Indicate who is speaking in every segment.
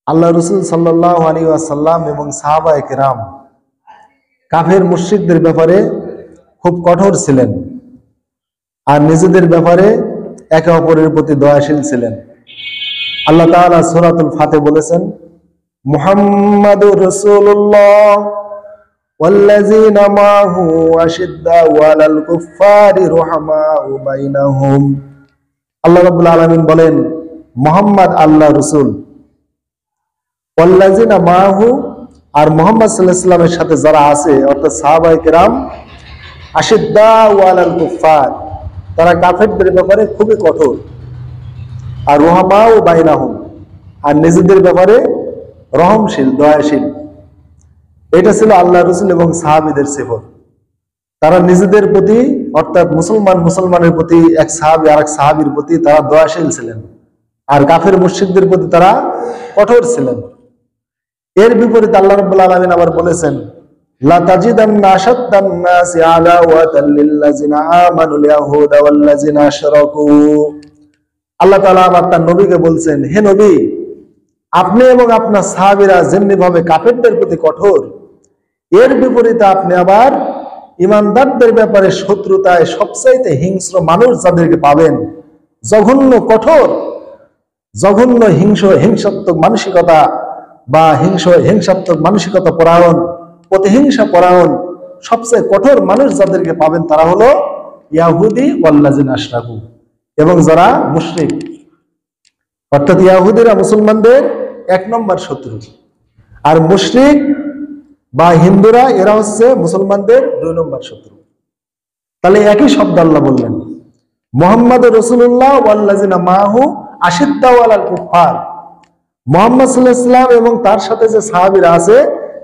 Speaker 1: আল্লাহ রসুল সাল্লাল্লাহু আলাইহি ওয়াসাল্লাম এবং সাহাবায়ে কেরাম কাফের মুশরিকদের ব্যাপারে খুব কঠোর ছিলেন আর নিজেদের ব্যাপারে একে অপরের প্রতি দয়াশীল ছিলেন। আল্লাহ তাআলা সূরাতুল ফাতিহা বলেছেন, মুহাম্মাদুর রাসূলুল্লাহ ওয়াল্লাযীনা মা'হু আশিদ্দাউ আলাল কুফফারি রুহামাউ বাইনাহুম। আল্লাহ রাব্বুল আলামিন বলেন, মুহাম্মদ আল্লাহর রাসূল, ওয়াল্লাযীনা মা'হু আর মুহাম্মদ সাল্লাল্লাহু আলাইহি ওয়াসাল্লামের সাথে যারা আছে অর্থাৎ সাহাবায়ে কেরাম, আশিদ্দাউ আলাল কুফফার তারা কাফেরদের ব্যাপারে খুবই কঠোর, আর রুহামাউ বাইনাহুম আর নিজেদের ব্যাপারে রহমশীল দয়াশীল। এটা ছিল আল্লাহ রাসূল এবং সাহাবীদের সিফত। তারা নিজেদের প্রতি অর্থাৎ মুসলমানের প্রতি এক সাহাবী আর এক সাহাবীর প্রতি তারা দয়াশীল ছিলেন, আর কাফের মুশরিকদের প্রতি তারা কঠোর ছিলেন। এর বিপরীতে আল্লাহ রাব্বুল আলামিন আবার বলেছেন, লা তাজিদান্না আশাদ্দান নাসি আদাওয়াতাল লিল্লাযিনা আমানুল ইয়াহুদা ওয়াল্লাযিনা আশরাকু। আল্লাহ তাআলা আবার তার নবীকে বলছেন, হে নবী, আপনি এবং আপনার সাহাবীরা যেমনি ভাবে কাফেরদের প্রতি কঠোর, এর বিপরীতে আপনি আবার ঈমানদারদের ব্যাপারে শত্রুতায় সবচাইতে হিংস্র মানুষ যাদেরকে পাবেন, জঘন্য কঠোর, জঘন্য হিংসাত্মক মানসিকতা বা হিংসাত্মক মানসিকতা পরায়ণ, প্রতিহিংসা পরায়ণ সবচেয়ে কঠোর মানুষ যাদেরকে পাবেন তারা হলো ইয়াহুদি ওয়াল্লাযিনা আশরাকু, এবং যারা মুশরিক। অর্থাৎ ইয়াহুদিরা মুসলমানদের এক নম্বর শত্রু, আর মুশরিক বা হিন্দুরা এরা হচ্ছে মুসলমানদের 2 নম্বর শত্রু। তাহলে একই শব্দ আল্লাহ বললেন, মুহাম্মাদুর রাসূলুল্লাহ ওয়াল্লাযিনা মা'হু আশিদ্দাউ আলাল কুফফার। মুহাম্মদ সাল্লাল্লাহু আলাইহি ওয়াসাল্লাম এবং তার সাথে যে সাহাবীরা আছে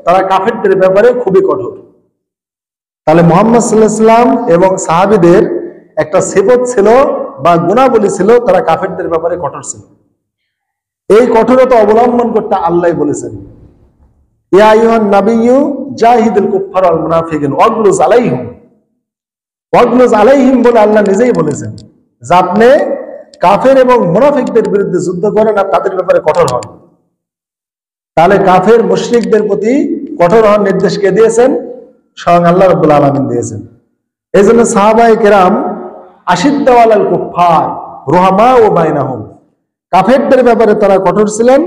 Speaker 1: তারা কাফেরদের ব্যাপারে খুবই কঠোর। তাহলে মুহাম্মদ সাল্লাল্লাহু আলাইহি ওয়াসাল্লাম এবং সাহাবীদের একটা সিফত ছিল বা গুণাবলী ছিল, তারা কাফেরদের ব্যাপারে কঠোর ছিল। এই কঠোরতা অবলম্বন করতে আল্লাহ বলেছেন, ইয়া আইয়ুহান নাবিয়্যু জাহিদুল কুফফারা ওয়াল মুনাফিকিন ওয়াগলুজ আলাইহিম। ওয়াগলুজ আলাইহিম বলে আল্লাহ নিজেই বলেছেন যে আপনি কাফের এবং মুনাফিকদের বিরুদ্ধে যুদ্ধ করেন আর তাদের ব্যাপারে কঠোর হন। তাহলে কাফের মুশরিকদের প্রতি কঠোর হওয়ার নির্দেশ কে দিয়েছেন? স্বয়ং আল্লাহ রাব্বুল আলামিন দিয়েছেন। এই জন্য সাহাবায়ে কেরাম আশিদ্দাউ আলাল কুফফার রুহামাউ বাইনাহুম, কাফেরদের ব্যাপারে তারা কঠোর ছিলেন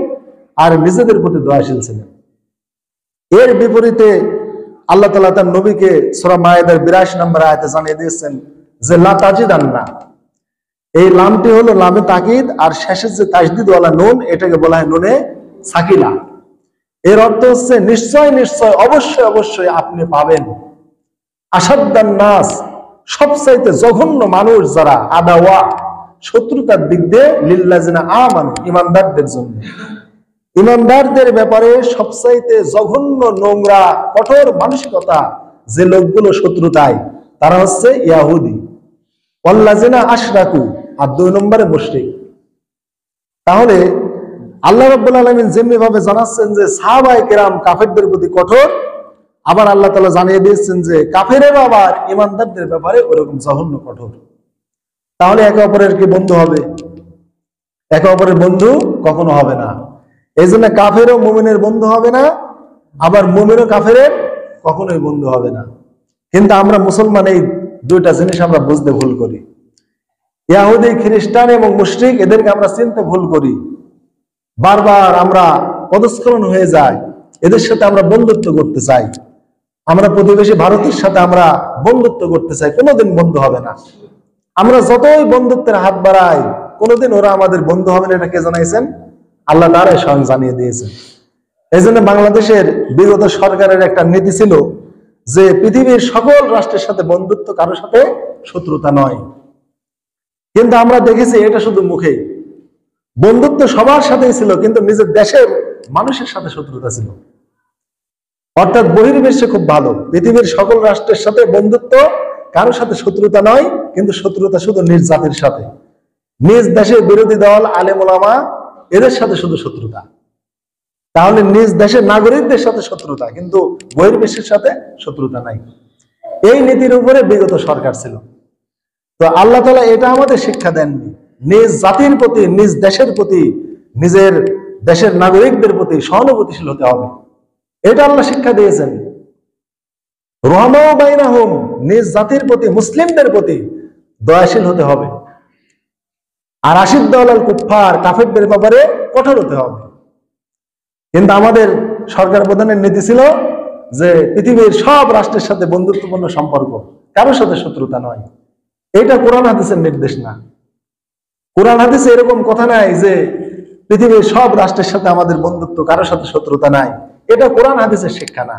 Speaker 1: আর নিজেদের প্রতি দয়াশীল ছিলেন। এর বিপরীতে আল্লাহ তাআলা তার নবীকে সূরা মায়েদার 82 নম্বর আয়াতে জানিয়ে দিয়েছেন যে লা তাজিদান্না, এই লামটি হলো লামে তাকিদ, আর শেষের যে তাসদীদ ওয়ালা নুন এটাকে বলা হয় নুনে সাকিলা। এর অর্থ হচ্ছে নিশ্চয় নিশ্চয়, অবশ্যই অবশ্যই আপনি পাবেন আশাদ্দান নাস, সবচাইতে জঘন্য মানুষ যারা, আদাওয়া শত্রুতার দিক দিয়ে, লিল্লাযিনা আমানু ঈমানদারদের জন্য, ঈমানদারদের ব্যাপারে সবচাইতে জঘন্য নোংরা কঠোর মানসিকতা যে লোকগুলো শত্রুতায়, তারা হচ্ছে ইয়াহুদি, ওয়াল্লাযিনা আশরাকু আর 2 নম্বরে মুশরিক। তাহলে আল্লাহ রাব্বুল আলামিন যেমনি ভাবে জানাচ্ছেন যে সাহাবায়ে কেরাম কাফেরদের প্রতি কঠোর, আবার আল্লাহ তাআলা জানিয়ে দিয়েছেন যে কাফেরেরা আবার ঈমানদারদের ব্যাপারে ওরকম জঘন্য কঠোর। তাহলে একে অপরের কি বন্ধু হবে? একে অপরের বন্ধু কখনো হবে না। এই জন্য কাফেরও মুমিনের বন্ধু হবে না, আবার মুমিনও কাফেরের কখনোই বন্ধু হবে না। কিন্তু আমরা মুসলমান এই 2টা জিনিস আমরা বুঝতে ভুল করি। ইহুদি, খ্রিস্টান এবং মুশরিক এদেরকে আমরা চিনতে ভুল করি। বারবার আমরা পদস্খলন হয়ে যায়, এদের সাথে আমরা বন্ধুত্ব করতে চাই। আমরা প্রতিবেশী ভারতের সাথে আমরা বন্ধুত্ব করতে চাই, কোনোদিন বন্ধু হবে না। আমরা যতই বন্ধুত্বের হাত বাড়াই, কোনোদিন ওরা আমাদের বন্ধু হবে না। এটা কে জানাইছেন? আল্লাহ তাআলাই স্বয়ং জানিয়ে দিয়েছেন। এই জন্য বাংলাদেশের বিগত সরকারের একটা নীতি ছিল যে পৃথিবীর সকল রাষ্ট্রের সাথে বন্ধুত্ব, কারোর সাথে শত্রুতা নয়। কিন্তু আমরা দেখেছি এটা শুধু মুখে, বন্ধুত্ব সবার সাথেই ছিল, কিন্তু নিজের দেশের মানুষের সাথে শত্রুতা ছিল। অর্থাৎ বহির্বিশ্বে খুব ভালো, পৃথিবীর সকল রাষ্ট্রের সাথে বন্ধুত্ব, কারোর সাথে শত্রুতা নয়, কিন্তু শত্রুতা শুধু নিজ জাতির সাথে, নিজ দেশের বিরোধী দল, আলেম ওলামা এদের সাথে শুধু শত্রুতা। তাহলে নিজ দেশের নাগরিকদের সাথে শত্রুতা, কিন্তু বহির্বিশ্বের সাথে শত্রুতা নাই। এই নীতির উপরে বিগত সরকার ছিল। তো আল্লাহ তাআলা এটা আমাদের শিক্ষা দেননি। নিজ জাতির প্রতি, নিজ দেশের প্রতি, নিজের দেশের নাগরিকদের প্রতি সহানুভূতিশীল হতে হবে। এটা আল্লাহ শিক্ষা দিয়েছেন। রহমাও বাইনাহুম, নিজ জাতির প্রতি, মুসলিমদের প্রতি দয়াশীল হতে হবে। আর আশিদ্দাউ আলাল কুফফার, কাফেরদের ব্যাপারে কঠোর হতে হবে। কিন্তু আমাদের সরকার প্রধানের নীতি ছিল যে পৃথিবীর সব রাষ্ট্রের সাথে বন্ধুত্বপূর্ণ সম্পর্ক, কারোর সাথে শত্রুতা নয়। এটা কোরআন হাদিসের নির্দেশ না। কোরআন হাদিসে এরকম কথা নাই যে পৃথিবীর সব রাষ্ট্রের সাথে আমাদের বন্ধুত্ব, কারোর সাথে শত্রুতা নাই। এটা কোরআন হাদিসের শিক্ষা না।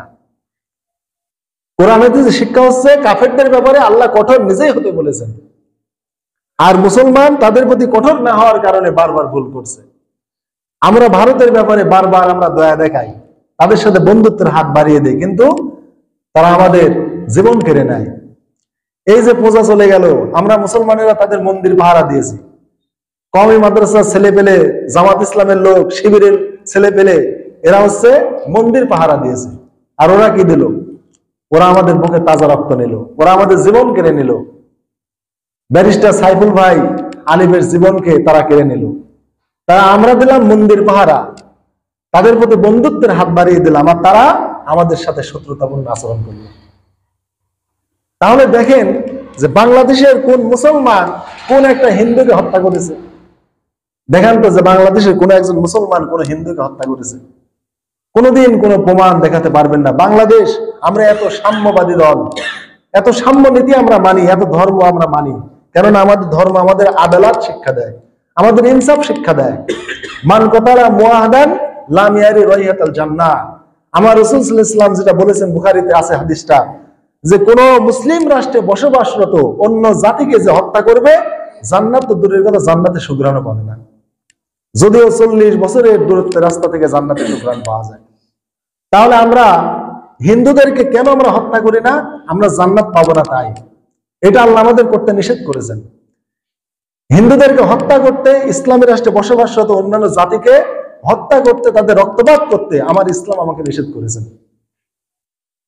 Speaker 1: কোরআন হাদিসের শিক্ষা হচ্ছে কাফেরদের ব্যাপারে আল্লাহ কঠোর নিজেই হতে বলেছেন, আর মুসলমান তাদের প্রতি কঠোর না হওয়ার কারণে বারবার ভুল করছে। আমরা ভারতের ব্যাপারে বারবার আমরা দয়া দেখাই, তাদের সাথে বন্ধুত্বের হাত বাড়িয়ে দেয়, কিন্তু তারা আমাদের জীবন কেড়ে নেয়। এই যে পূজা চলে গেল, আমরা মুসলমানেরা তাদের মন্দির পাহারা দিয়েছি। কওমি মাদ্রাসার ছেলে পেলে, জামাত ইসলামের লোক, শিবিরের ছেলে পেলে, এরা হচ্ছে মন্দির পাহারা দিয়েছে। আর ওরা কি দিল? ওরা আমাদের মুখে তাজা রক্ত নিল, ওরা আমাদের জীবন কেড়ে নিল। ব্যারিস্টার সাইফুল ভাই আলিফের জীবনকে তারা কেড়ে নিল। তারা আমরা দিলাম মন্দির পাহারা, তাদের প্রতি বন্ধুত্বের হাত বাড়িয়ে দিলাম, আর তারা আমাদের সাথে শত্রুতাপূর্ণ আচরণ করল। তাহলে দেখেন যে বাংলাদেশের কোন মুসলমান কোন একটা হিন্দুকে হত্যা করেছে? দেখান তো যে বাংলাদেশের কোন একজন মুসলমান কোন হিন্দুকে হত্যা করেছে? কোনদিন কোনো প্রমাণ দেখাতে পারবেন না। বাংলাদেশ, আমরা এত সাম্যবাদী দল, এত সাম্য নীতি আমরা মানি, এত ধর্ম আমরা মানি, কেননা আমাদের ধর্ম আমাদের আদালত শিক্ষা দেয়, আমাদের ইনসাফ শিক্ষা দেয়। মান কতারা মুআহাদান লাম ইয়ারি রাইহাতাল জান্নাহ। আমার রাসূল সাল্লাল্লাহু আলাইহি ওয়াসাল্লাম যেটা বলেছেন, বুখারীতে আছে হাদিসটা, যে কোন মুসলিম রাষ্ট্রে বসবাসরত অন্য জাতিকে যে হত্যা করবে, জান্নাত তো দূরের কথা, জান্নাতে সুঘ্রাণও পাবে না। যদিও 40 বছরের দূরত্বের রাস্তা থেকে জান্নাতে সুঘ্রাণ পাওয়া যায়। তাহলে আমরা হিন্দুদেরকে কেন আমরা হত্যা করি না? আমরা জান্নাত পাবো না তাই। এটা আল্লাহ আমাদের করতে নিষেধ করেছেন। হিন্দুদেরকে হত্যা করতে, ইসলামী রাষ্ট্রে বসবাসরত অন্যান্য জাতিকে হত্যা করতে, তাদের রক্তপাত করতে আমার ইসলাম আমাকে নিষেধ করেছেন।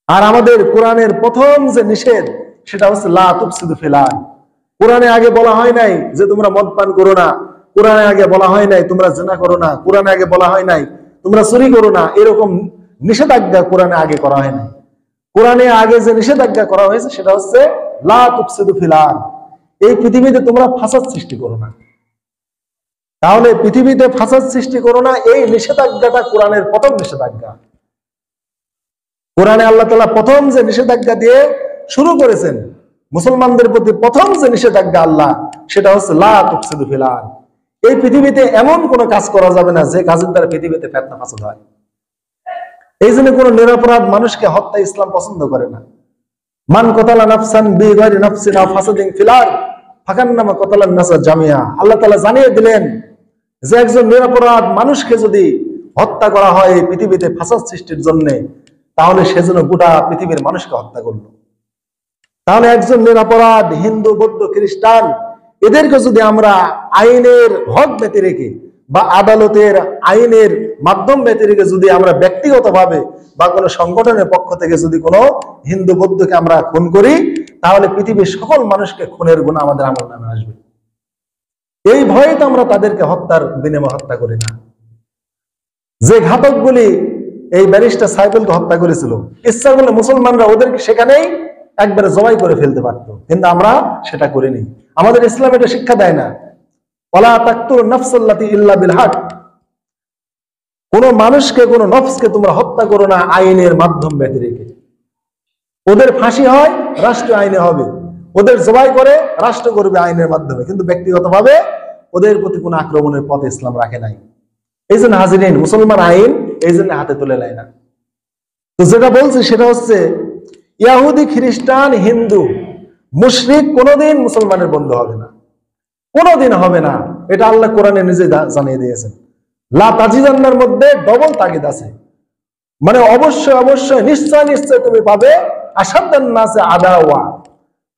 Speaker 1: আর আমাদের কোরআনের প্রথম যে নিষেধ, সেটা হচ্ছে লা তুফসিদু ফিল আরদ। কোরআনে আগে বলা হয় নাই যে তোমরা মদ পান করো না, কোরআনে আগে বলা হয় নাই তোমরা জিনা করো না, কোরআনে আগে বলা হয় নাই তোমরা চুরি করো না। এরকম নিষেধাজ্ঞা কোরআনে আগে করা হয় নাই। কোরআনে আগে যে নিষেধাজ্ঞা করা হয়েছে সেটা হচ্ছে লা তুফসিদু ফিল আরদ, এই পৃথিবীতে তোমরা ফাসাদ সৃষ্টি করো না। তাহলে পৃথিবীতে ফাসাদ সৃষ্টি করো না, এই নিষেধাজ্ঞাটা কোরআনের প্রথম নিষেধাজ্ঞা। কোরআনে আল্লাহ তাআলা প্রথম যে নিষেধাজ্ঞা দিয়ে শুরু করেছেন মুসলমানদের প্রতি, প্রথম যে নিষেধাজ্ঞা আল্লাহ, সেটা হচ্ছে লা তুফসিদু ফিল আরদ। এই পৃথিবীতে এমন কোন কাজ করা যাবে না যে কাজের দ্বারা পৃথিবীতে ফিতনা ফাসাদ হয়। এই জন্য কোন নিরপরাধ মানুষকে হত্যা ইসলাম পছন্দ করে না। মান কতালা নাফসান বিগাইরি নাফসিন আও ফাসাদিন ফিল আরদ ফাকান্নামা কতালান নাসা জামিয়া। আল্লাহ তাআলা জানিয়ে দিলেন যে একজন নিরপরাধ মানুষকে যদি হত্যা করা হয় এই পৃথিবীতে ফাসাদ সৃষ্টির জন্য, তাহলে সেজন্য গোটা পৃথিবীর মানুষকে হত্যা করলো। তাহলে একজন নিরপরাধ হিন্দু, বৌদ্ধ, খ্রিস্টান, এদেরকে যদি আমরা আইনের হক ব্যতি রেখে বা আদালতের আইনের মাধ্যম ব্যতি রেখে যদি আমরা ব্যক্তিগতভাবে বা কোনো সংগঠনের পক্ষ থেকে যদি কোনো হিন্দু, বৌদ্ধকে আমরা খুন করি, তাহলে পৃথিবীর সকল মানুষকে খুনের গুনাহ আমাদের আমল নামে আসবে। এই ভয়ে তো আমরা তাদেরকে হত্যার বিনিময়ে হত্যা করি না। যে ঘাতকগুলি এই ব্যারিস্টার সাইফুলকে হত্যা করেছিল, ইচ্ছা করলে মুসলমানরা ওদেরকে সেখানেই একবারে জবাই করে ফেলতে পারত, কিন্তু আমরা সেটা করিনি। আমাদের ইসলাম এটা শিক্ষা দেয় না, ওয়ালা তাকতুল নাফসাল্লাতী ইল্লা বিল হক। কোন মানুষকে, কোন নফসকে তোমরা হত্যা করো না আইনের মাধ্যম ব্যতি রেখে। ওদের ফাঁসি হয় রাষ্ট্রীয় আইনে হবে, ওদের জবাই করে রাষ্ট্র করবে আইনের মাধ্যমে, কিন্তু ব্যক্তিগতভাবে ওদের প্রতি কোনো আক্রমণের পথ ইসলাম রাখে নাই। এই জন্য হাজিরিন, মুসলমান আইন এই জন্য হাতে তুলে নেয় না। তো যেটা বলছি সেটা হচ্ছে ইহুদি, খ্রিস্টান, হিন্দু, মুশরিক কোনোদিন মুসলমানের বন্ধু হবে না, কোনোদিন হবে না। এটা আল্লাহ কোরআনে নিজে জানিয়ে দিয়েছেন। লা তাজিদান্নার মধ্যে ডবল তাগিদ আছে, মানে অবশ্যই অবশ্যই নিশ্চয় নিশ্চয় তুমি পাবে আসাদ্দান নাসে আদাওয়া,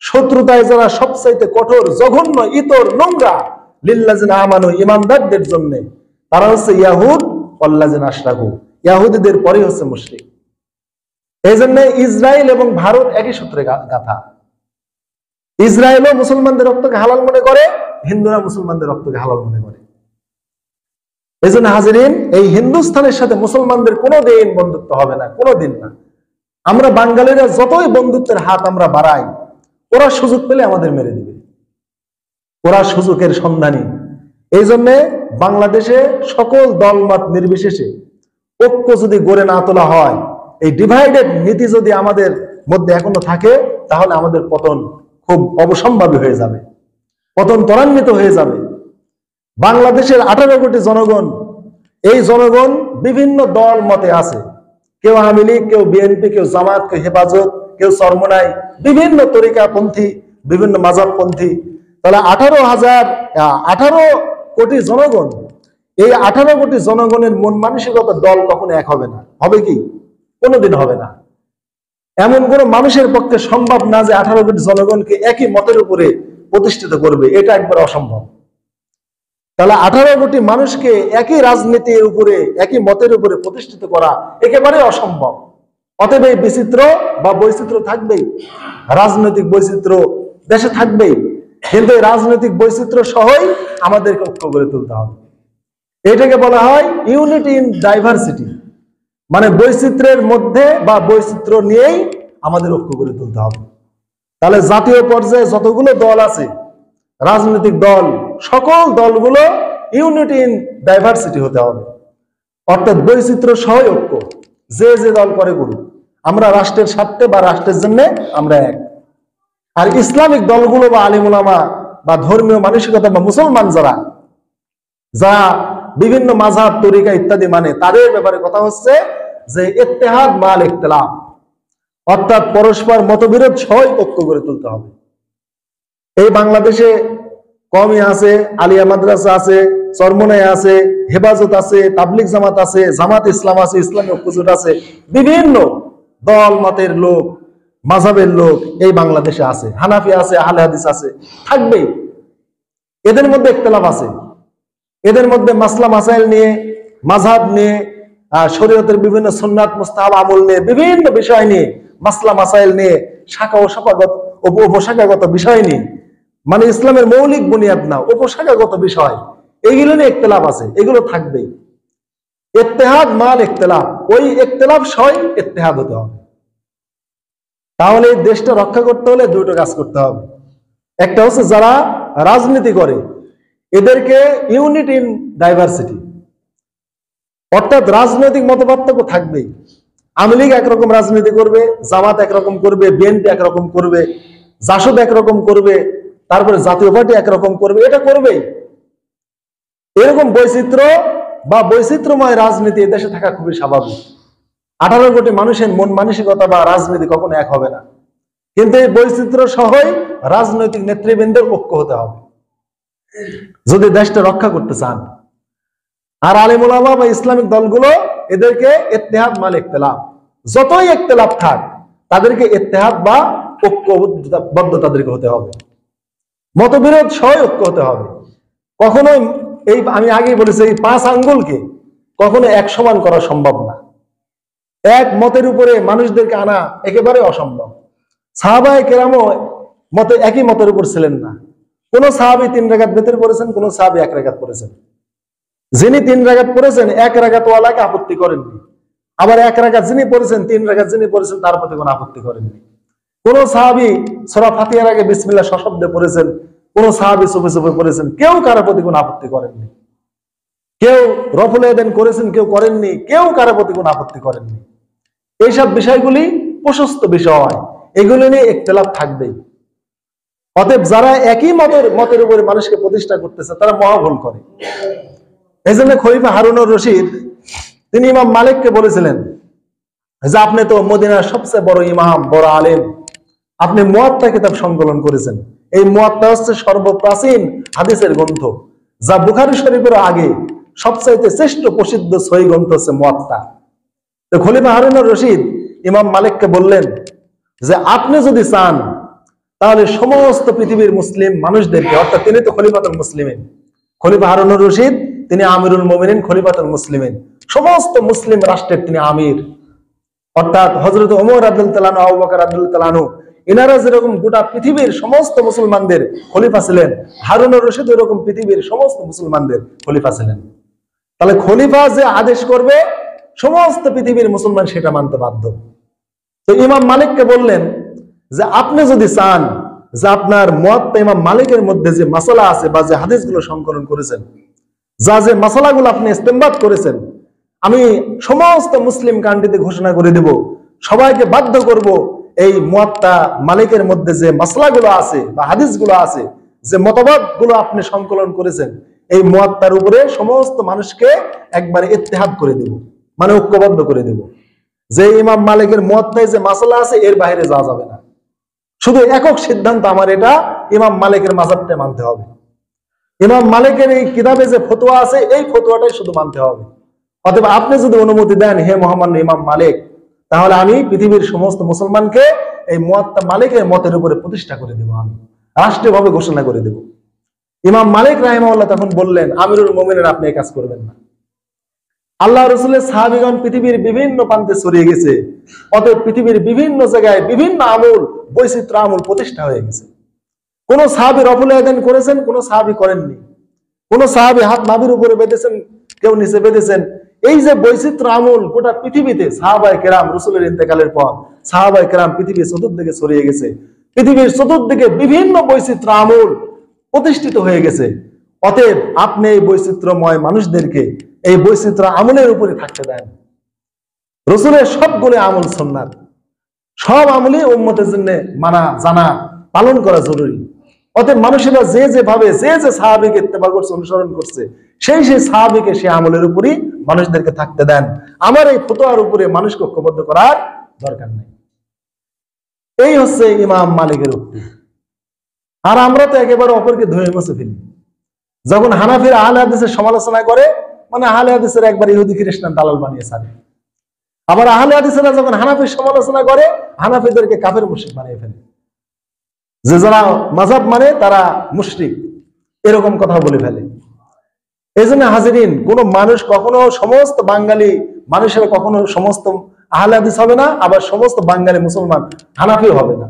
Speaker 1: শত্রুতায় যারা সবচাইতে কঠোর, জঘন্য, ইতর, নোংরা, লিল্লাযিনা আমানু, ঈমানদারদের জন্য, তারা হচ্ছে ইয়াহুদ, ওয়াল্লাযিনা আশরাকু, ইয়াহুদীদের পরে হচ্ছে মুশরিক। এই জন্য ইসরায়েল এবং ভারত একই সূত্রে গাথা। ইসরায়েলও মুসলমানদের রক্তকে হালাল মনে করে, হিন্দুরা মুসলমানদের রক্তকে হালাল মনে করে। এই জন্য হাজিরিন, এই হিন্দুস্তানের সাথে মুসলমানদের কোনোদিন বন্ধুত্ব হবে না, কোনোদিন না। আমরা বাঙালিরা যতই বন্ধুত্বের হাত আমরা বাড়াই, ওরা সুযোগ পেলে আমাদের মেরে দিবে, ওরা সুযোগের সন্ধানী। এই জন্য বাংলাদেশে সকল দলমত নির্বিশেষে ঐক্য যদি গড়ে না তোলা হয়, এই ডিভাইডেড নীতি যদি আমাদের মধ্যে এখনো থাকে, তাহলে আমাদের পতন খুব অবসম্ভাবী হয়ে যাবে, পতন ত্বরান্বিত হয়ে যাবে। বাংলাদেশের 18 কোটি জনগণ, এই জনগণ বিভিন্ন দল মতে আছে, কেউ আওয়ামী লীগ, কেউ বিএনপি, কেউ জামাত, কেউ হেফাজত, কেউ চরমোনাই, বিভিন্ন তরিকাপন্থী, বিভিন্ন মাযহাবপন্থী। তাহলে 18 কোটি জনগণ, এই 18 কোটি জনগণের মন মানসিকতা দল কখনো এক হবে না। হবে কি? কোনোদিন হবে না। এমন কোন মানুষের পক্ষে সম্ভব না যে 18 কোটি জনগণকে একই মতের উপরে প্রতিষ্ঠিত করবে, এটা একবার অসম্ভব। তাহলে 18 কোটি মানুষকে একই রাজনীতির উপরে, একই মতের উপরে প্রতিষ্ঠিত করা একেবারে অসম্ভব। অতএব এই বিচিত্র বা বৈচিত্র্য থাকবেই, রাজনৈতিক বৈচিত্র্য দেশে থাকবেই, কিন্তু এই রাজনৈতিক বৈচিত্র্য সহই আমাদেরকে ঐক্য গড়ে তুলতে হবে। এটাকে বলা হয় ইউনিটি ইন ডাইভার্সিটি, মানে বৈচিত্র্যের মধ্যে বা বৈচিত্র্য নিয়েই আমাদের ঐক্য গড়ে তুলতে হবে। তাহলে জাতীয় পর্যায়ে যতগুলো দল আছে, রাজনৈতিক দল, সকল দলগুলো ইউনিটি ইন ডাইভার্সিটি হতে হবে, অর্থাৎ বৈচিত্র্য সহ ঐক্য। যে যে দল করে করুক, আমরা রাষ্ট্রের স্বার্থে বা রাষ্ট্রের জন্য আমরা এক। আর ইসলামিক দলগুলো বা আলিম উলামা বা ধর্মীয় মানসিকতা বা মুসলমান যারা বিভিন্ন মাযহাব, তরিকা ইত্যাদি মানে, তাদের ব্যাপারে কথা হচ্ছে যে ইত্তেহাদ মাল ইখতিলাফ, অর্থাৎ পরস্পর মতবিরোধ সহ ঐক্য গড়ে তুলতে হবে। এই বাংলাদেশে কওমি আছে, আলিয়া মাদ্রাসা আছে, চরমোনাই আছে, হেফাজত আছে, তাবলিগ জামাত আছে, জামাত ইসলাম আছে, ইসলামী ঐক্যজোট আছে, বিভিন্ন দল মতের লোক, মাযহাবের লোক এই বাংলাদেশে আছে, হানাফি আছে, আহলে হাদিস আছে, থাকবেই। এদের মধ্যে ইখতিলাফ আছে, এদের মধ্যে মাসলা মাসাইল নিয়ে, মাযহাব নিয়ে, শরীয়তের বিভিন্ন সুন্নাত মুস্তাহাব আমল নিয়ে, বিভিন্ন বিষয় নিয়ে, মাসলা মাসাইল নিয়ে, শাখা ও উপশাখাগত বিষয় নিয়ে, মানে ইসলামের মৌলিক বুনিয়াদ না, উপশাখাগত বিষয়, এইগুলো নিয়ে ইখতিলাফ আছে, এগুলো থাকবেই। ইত্তেহাদ মাল ইখতিলাফ, ওই ইখতিলাফ সহ ইত্তেহাদ হতে হবে। তাহলে এই দেশটা রক্ষা করতে হলে দুটো কাজ করতে হবে। একটা হচ্ছে যারা রাজনীতি করে, এদেরকে ইউনিটি ইন ডাইভার্সিটি, অর্থাৎ রাজনৈতিক মতপার্থক্য থাকবেই। আওয়ামী লীগ একরকম রাজনীতি করবে, জামাত একরকম করবে, বিএনপি একরকম করবে, জাসদ একরকম করবে, তারপরে জাতীয় পার্টি একরকম করবে, এটা করবেই। এরকম বৈচিত্র্য বা বৈচিত্র্যময় রাজনীতি দেশে থাকা খুবই স্বাভাবিক। 18 কোটি মানুষের মন মানসিকতা বা রাজনীতি কখনো এক হবে না, কিন্তু এই বৈচিত্র্য সহই রাজনৈতিক নেতৃবৃন্দের ঐক্য হতে হবে যদি দেশটা রক্ষা করতে চান। আর আলিম উলামা বা ইসলামিক দলগুলো এদেরকে ইত্তেহাদ মাল ইখতিলাফ, যতই ইখতিলাফ থাক তাদেরকে ইত্তেহাদ বা ঐক্যবদ্ধ তাদেরকে হতে হবে, মতবিরোধ সহ ঐক্য হতে হবে। কখনোই এই আমি আগেই বলেছি, এই 5 আঙ্গুলকে কখনো এক সমান করা সম্ভব না। এক মতের উপরে মানুষদেরকে আনা একেবারে অসম্ভব। সাহাবায়ে কেরামও একই মতের উপর ছিলেন না। কোন সাহাবী 3 রাকাত বেতর পড়েছেন, কোন সাহাবী 1 রাকাত পড়েছেন। যিনি 3 রাকাত পড়েছেন 1 রাকাত ওয়ালাকে আপত্তি করেননি, আবার 1 রাকাত যিনি পড়েছেন, 3 রাকাত যিনি পড়েছেন তার প্রতি কোনো আপত্তি করেননি। কোন সাহাবী সূরা ফাতিহার আগে বিসমিল্লাহ সশব্দে পড়েছেন, কোন সাহাবী চুপে চুপে পড়েছেন, কেউ কারো প্রতি কোনো আপত্তি করেননি। কেউ রফুল ইয়াদাইন করেছেন, কেউ করেননি, কেউ কারো প্রতি কোনো আপত্তি করেননি। এইসব বিষয়গুলি প্রশস্ত বিষয়, এগুলো নিয়ে ইখতিলাফ থাকবেই। অতএব যারা একই মতের উপরে মানুষকে প্রতিষ্ঠা করতেছে তারা মহা ভুল করে। এই জন্য খলিফা হারুনুর রশিদ তিনি ইমাম মালিককে বলেছিলেন যে আপনি তো মদিনার সবচেয়ে বড় ইমাম, বড় আলেম, আপনি মুয়াত্তা কিতাব সংকলন করেছেন। এই মুয়াত্তা হচ্ছে সর্বপ্রাচীন হাদিসের গ্রন্থ, যা বুখারী শরীফের আগে সবচাইতে শ্রেষ্ঠ প্রসিদ্ধ সহিহ গ্রন্থ হচ্ছে মুয়াত্তা। তো খলিফা হারুনুর রশিদ ইমাম মালিককে বললেন যে আপনি যদি চান তাহলে সমস্ত পৃথিবীর মুসলিম মানুষদেরকে, অর্থাৎ তিনি তো খলিফাতুল মুসলিমিন, খলিফা হারুনুর রশিদ তিনি আমিরুল মুমিনিন, খলিফাতুল মুসলিমিন, সমস্ত মুসলিম রাষ্ট্রের তিনি আমির। অর্থাৎ হযরত ওমর রাদিয়াল্লাহু তাআলা, আবু বকর রাদিয়াল্লাহু তাআলা, এনারা যেরকম গোটা পৃথিবীর সমস্ত মুসলমানদের খলিফা ছিলেন, হারুনুর রশিদ এরকম পৃথিবীর সমস্ত মুসলমানদের খলিফা ছিলেন। তাহলে খলিফা যে আদেশ করবে সমস্ত পৃথিবীর মুসলমান সেটা মানতে বাধ্য। তো ইমাম মালিককে বললেন যে আপনি যদি চান যে আপনার মুয়াত্তা ইমাম মালিকের মধ্যে যে মাসালা আছে বা যে হাদিসগুলো সংকলন করেছেন, যা যে মাসালাগুলো আপনি ইস্তেমবাদ করেছেন, আমি সমস্ত মুসলিম কান্ট্রিতে ঘোষণা করে দেব, সবাইকে বাধ্য করব এই মুয়াত্তা মালিকের মধ্যে যে মাসলাগুলো আছে বা হাদিসগুলো আছে, যে মতবাদগুলো আপনি সংকলন করেছেন, এই মুয়াত্তার উপরে সমস্ত মানুষকে একবারে ইত্তেহাদ করে দেব, মানে ঐক্যবদ্ধ করে দেব, যে ইমাম মালিকের মুয়াত্তায় যে মাসলা আছে এর বাইরে যাওয়া যাবে না, শুধু একক সিদ্ধান্ত আমার এটা, ইমাম মালিকের মাযহাবটা মানতে হবে, ইমাম মালিকের এই কিতাবে যে ফতোয়া আছে এই ফতোয়াটাই শুধু মানতে হবে। অতএব আপনি যদি অনুমতি দেন হে মহামান্য ইমাম মালিক, তাহলে আমি পৃথিবীর সমস্ত মুসলমানকে এই মুয়াত্তা মালিকের মতের উপরে প্রতিষ্ঠা করে দেব, আমি রাষ্ট্রীয়ভাবে ঘোষণা করে দেব। ইমাম মালিক রাহিমাহুল্লাহ তখন বললেন, আমিরুল মুমিনিন আপনি এই কাজ করবেন না। আল্লাহ রাসূলের সাহাবীগণ পৃথিবীর বিভিন্ন প্রান্তে ছড়িয়ে গেছে, অতএব পৃথিবীর বিভিন্ন জায়গায় বিভিন্ন আমল, বৈচিত্র্য আমল প্রতিষ্ঠা হয়ে গেছে। কোন সাহাবী রফুল ইয়াদাইন করেছেন, কোন সাহাবী করেননি, কোন সাহাবী হাত নাভির উপরে বেঁধেছেন, কেউ নিচে বেঁধেছেন। এই যে বৈচিত্র্য আমল গোটা পৃথিবীতে সাহাবায়ে কেরাম রাসূলের ইন্তেকালের পর সাহাবায়ে কেরাম পৃথিবীর চতুর্দিকে ছড়িয়ে গেছে, পৃথিবীর চতুর্দিকে বিভিন্ন বৈচিত্র্য আমল প্রতিষ্ঠিত হয়ে গেছে। অতএব আপনি এই বৈচিত্র্যময় মানুষদেরকে এই বৈচিত্র্য আমলের উপরে থাকতে দেন। রাসূলের সবগুলো আমল সুন্নাত, সব আমলই উম্মতের জন্য মানা জানা পালন করা জরুরি। অতএব মানুষেরা যে যেভাবে যে যে সাহাবীকে ইত্তেবা করছে, অনুসরণ করছে, সেই সেই সাহাবীকে সেই আমলের উপরই মানুষদেরকে থাকতে দেন। আমার এই ফতোয়ার উপরে মানুষকে ঐক্যবদ্ধ করার দরকার নেই। এই হচ্ছে ইমাম মালিকের উক্তি। আর আমরা তো একেবারে অপরকে ধুয়ে মুছে ফেলি। যখন হানাফিরা আহলে হাদিসের সমালোচনা করে, মানে আহলে হাদিসের একবার ইহুদি খ্রিস্টান দালাল বানিয়ে ছাড়ে। আবার আহলে হাদিসেরা যখন হানাফির সমালোচনা করে, হানাফিদেরকে কাফের মুশরিক বানিয়ে ফেলে, যে যারা মাযহাব মানে তারা মুশরিক, এরকম কথা বলে ফেলে। এই জন্য হাজিরিন, কোন মানুষ কখনো সমস্ত বাঙালি মানুষেরা কখনো সমস্ত আহলে হাদিস হবে না, আবার সমস্ত বাঙালি মুসলমান হানাফিও হবে না।